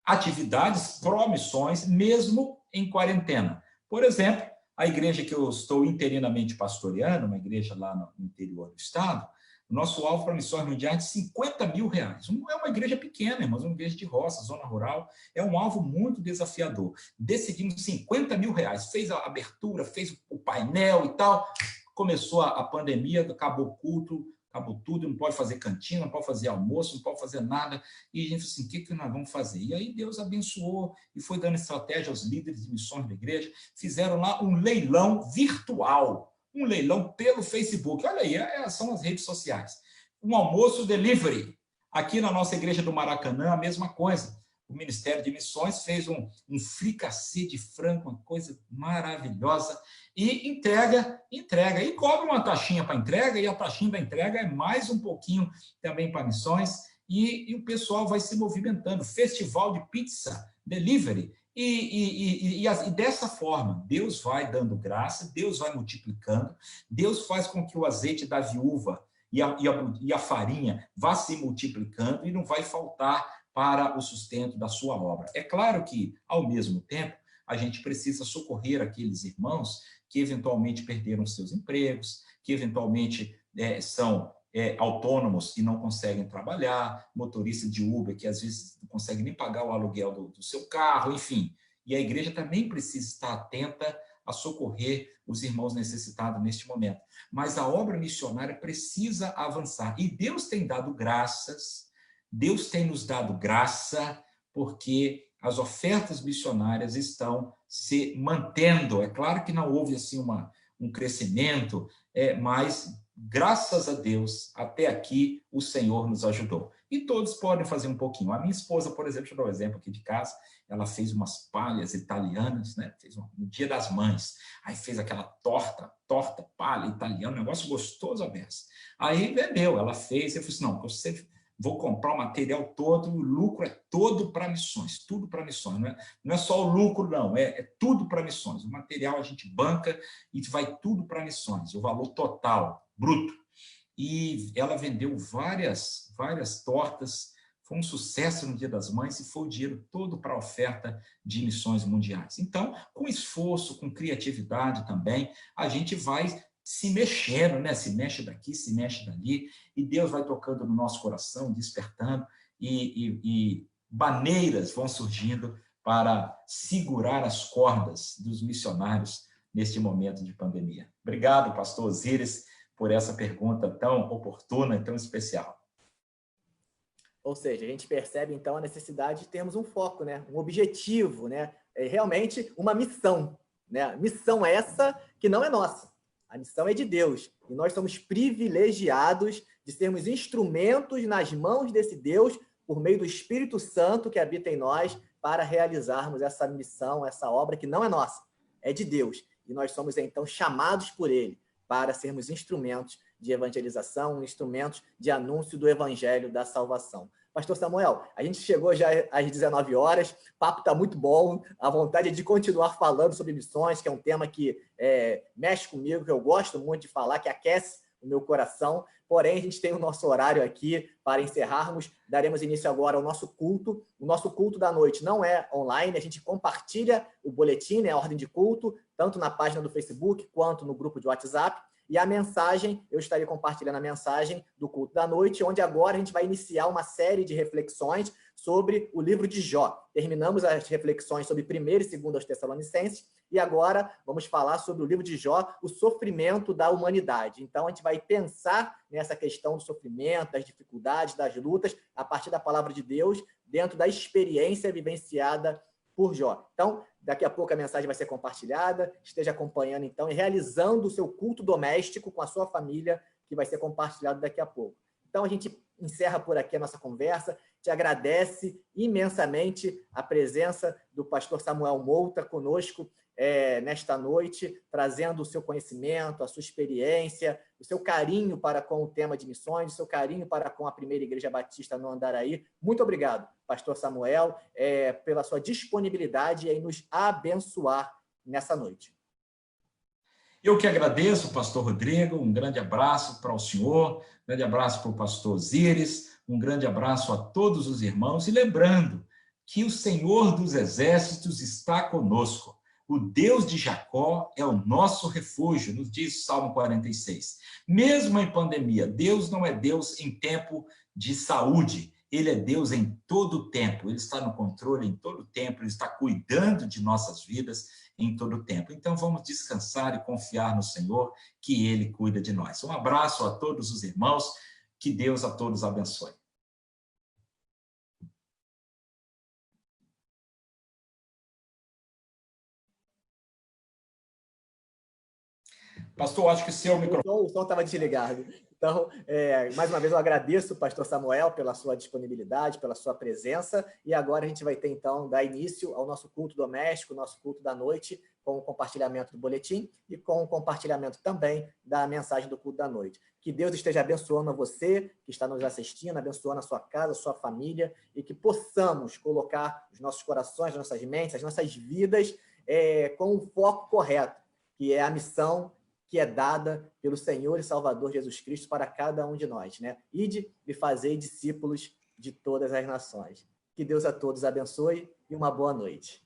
atividades pró-missões, mesmo em quarentena. Por exemplo, a igreja que eu estou interinamente pastoreando, uma igreja lá no interior do estado, o nosso alvo para missões mundiais é de R$50 mil. Não é uma igreja pequena, mas uma igreja de roça, zona rural. É um alvo muito desafiador. Decidimos R$50 mil. Fez a abertura, fez o painel e tal. Começou a pandemia, acabou o culto, acabou tudo, não pode fazer cantina, não pode fazer almoço, não pode fazer nada. E a gente falou assim, o que nós vamos fazer? E aí Deus abençoou e foi dando estratégia aos líderes de missões da igreja. Fizeram lá um leilão virtual. Um leilão pelo Facebook. Olha aí, são as redes sociais. Um almoço delivery. Aqui na nossa igreja do Maracanã, a mesma coisa. O Ministério de Missões fez um fricassê de frango, uma coisa maravilhosa, e entrega, e cobra uma taxinha para entrega, e a taxinha da entrega é mais um pouquinho também para missões, e o pessoal vai se movimentando. Festival de pizza, delivery. E dessa forma, Deus vai dando graça, Deus vai multiplicando, Deus faz com que o azeite da viúva e a farinha vá se multiplicando e não vai faltar para o sustento da sua obra. É claro que, ao mesmo tempo, a gente precisa socorrer aqueles irmãos que eventualmente perderam seus empregos, que eventualmente são autônomos e não conseguem trabalhar, motorista de Uber que às vezes não consegue nem pagar o aluguel do seu carro, enfim. E a igreja também precisa estar atenta a socorrer os irmãos necessitados neste momento. Mas a obra missionária precisa avançar. E Deus tem dado graças, Deus tem nos dado graça, porque as ofertas missionárias estão se mantendo. É claro que não houve assim um crescimento, mas graças a Deus, até aqui, o Senhor nos ajudou. E todos podem fazer um pouquinho. A minha esposa, por exemplo, deixa eu dar um exemplo aqui de casa, ela fez umas palhas italianas, né? Fez no Dia das Mães. Aí fez aquela torta palha italiana, um negócio gostoso a beça. Aí vendeu, ela fez, eu falei assim, não, você vou comprar o material todo, o lucro é todo para missões, tudo para missões. Não é só o lucro, não, é tudo para missões. O material a gente banca e vai tudo para missões, o valor total, bruto. E ela vendeu várias tortas, foi um sucesso no Dia das Mães e foi o dinheiro todo para a oferta de missões mundiais. Então, com esforço, com criatividade também, a gente vai se mexendo, né? Se mexe daqui, se mexe dali, e Deus vai tocando no nosso coração, despertando, e maneiras vão surgindo para segurar as cordas dos missionários neste momento de pandemia. Obrigado, pastor Osíris, por essa pergunta tão oportuna e tão especial. Ou seja, a gente percebe, então, a necessidade de termos um foco, né? Um objetivo, né? Realmente uma missão, né? Missão essa que não é nossa. A missão é de Deus. E nós somos privilegiados de sermos instrumentos nas mãos desse Deus por meio do Espírito Santo que habita em nós para realizarmos essa missão, essa obra que não é nossa, é de Deus. E nós somos, então, chamados por Ele para sermos instrumentos de evangelização, instrumentos de anúncio do evangelho da salvação. Pastor Samuel, a gente chegou já às 19 horas, o papo está muito bom, a vontade é de continuar falando sobre missões, que é um tema que mexe comigo, que eu gosto muito de falar, que aquece o meu coração, porém a gente tem o nosso horário aqui para encerrarmos, daremos início agora ao nosso culto. O nosso culto da noite não é online, a gente compartilha o boletim, né, a ordem de culto, tanto na página do Facebook quanto no grupo de WhatsApp, E a mensagem, eu estarei compartilhando a mensagem do culto da noite, onde agora a gente vai iniciar uma série de reflexões sobre o livro de Jó. Terminamos as reflexões sobre 1º e 2º aos Tessalonicenses, e agora vamos falar sobre o livro de Jó, o sofrimento da humanidade. Então, a gente vai pensar nessa questão do sofrimento, das dificuldades, das lutas, a partir da palavra de Deus, dentro da experiência vivenciada por Jó. Então, daqui a pouco a mensagem vai ser compartilhada, esteja acompanhando, então, e realizando o seu culto doméstico com a sua família, que vai ser compartilhado daqui a pouco. Então, a gente encerra por aqui a nossa conversa, te agradece imensamente a presença do pastor Samuel Mouta conosco nesta noite, trazendo o seu conhecimento, a sua experiência, o seu carinho para com o tema de missões, o seu carinho para com a Primeira Igreja Batista no Andaraí. Muito obrigado, pastor Samuel, pela sua disponibilidade em nos abençoar nessa noite. Eu que agradeço, pastor Rodrigo, um grande abraço para o senhor, um grande abraço para o pastor Osíris, um grande abraço a todos os irmãos, e lembrando que o Senhor dos Exércitos está conosco. O Deus de Jacó é o nosso refúgio, nos diz o Salmo 46. Mesmo em pandemia, Deus não é Deus em tempo de saúde, Ele é Deus em todo o tempo, Ele está no controle em todo o tempo, Ele está cuidando de nossas vidas em todo o tempo. Então vamos descansar e confiar no Senhor, que Ele cuida de nós. Um abraço a todos os irmãos, que Deus a todos abençoe. Pastor, acho que o seu microfone... O som estava desligado. Então, mais uma vez, eu agradeço o pastor Samuel pela sua disponibilidade, pela sua presença, e agora a gente vai ter, então, dar início ao nosso culto doméstico, nosso culto da noite, com o compartilhamento do boletim e com o compartilhamento também da mensagem do culto da noite. Que Deus esteja abençoando a você que está nos assistindo, abençoando a sua casa, a sua família, e que possamos colocar os nossos corações, as nossas mentes, as nossas vidas com o foco correto, que é a missão que é dada pelo Senhor e Salvador Jesus Cristo para cada um de nós, né? Ide e fazei discípulos de todas as nações. Que Deus a todos abençoe e uma boa noite.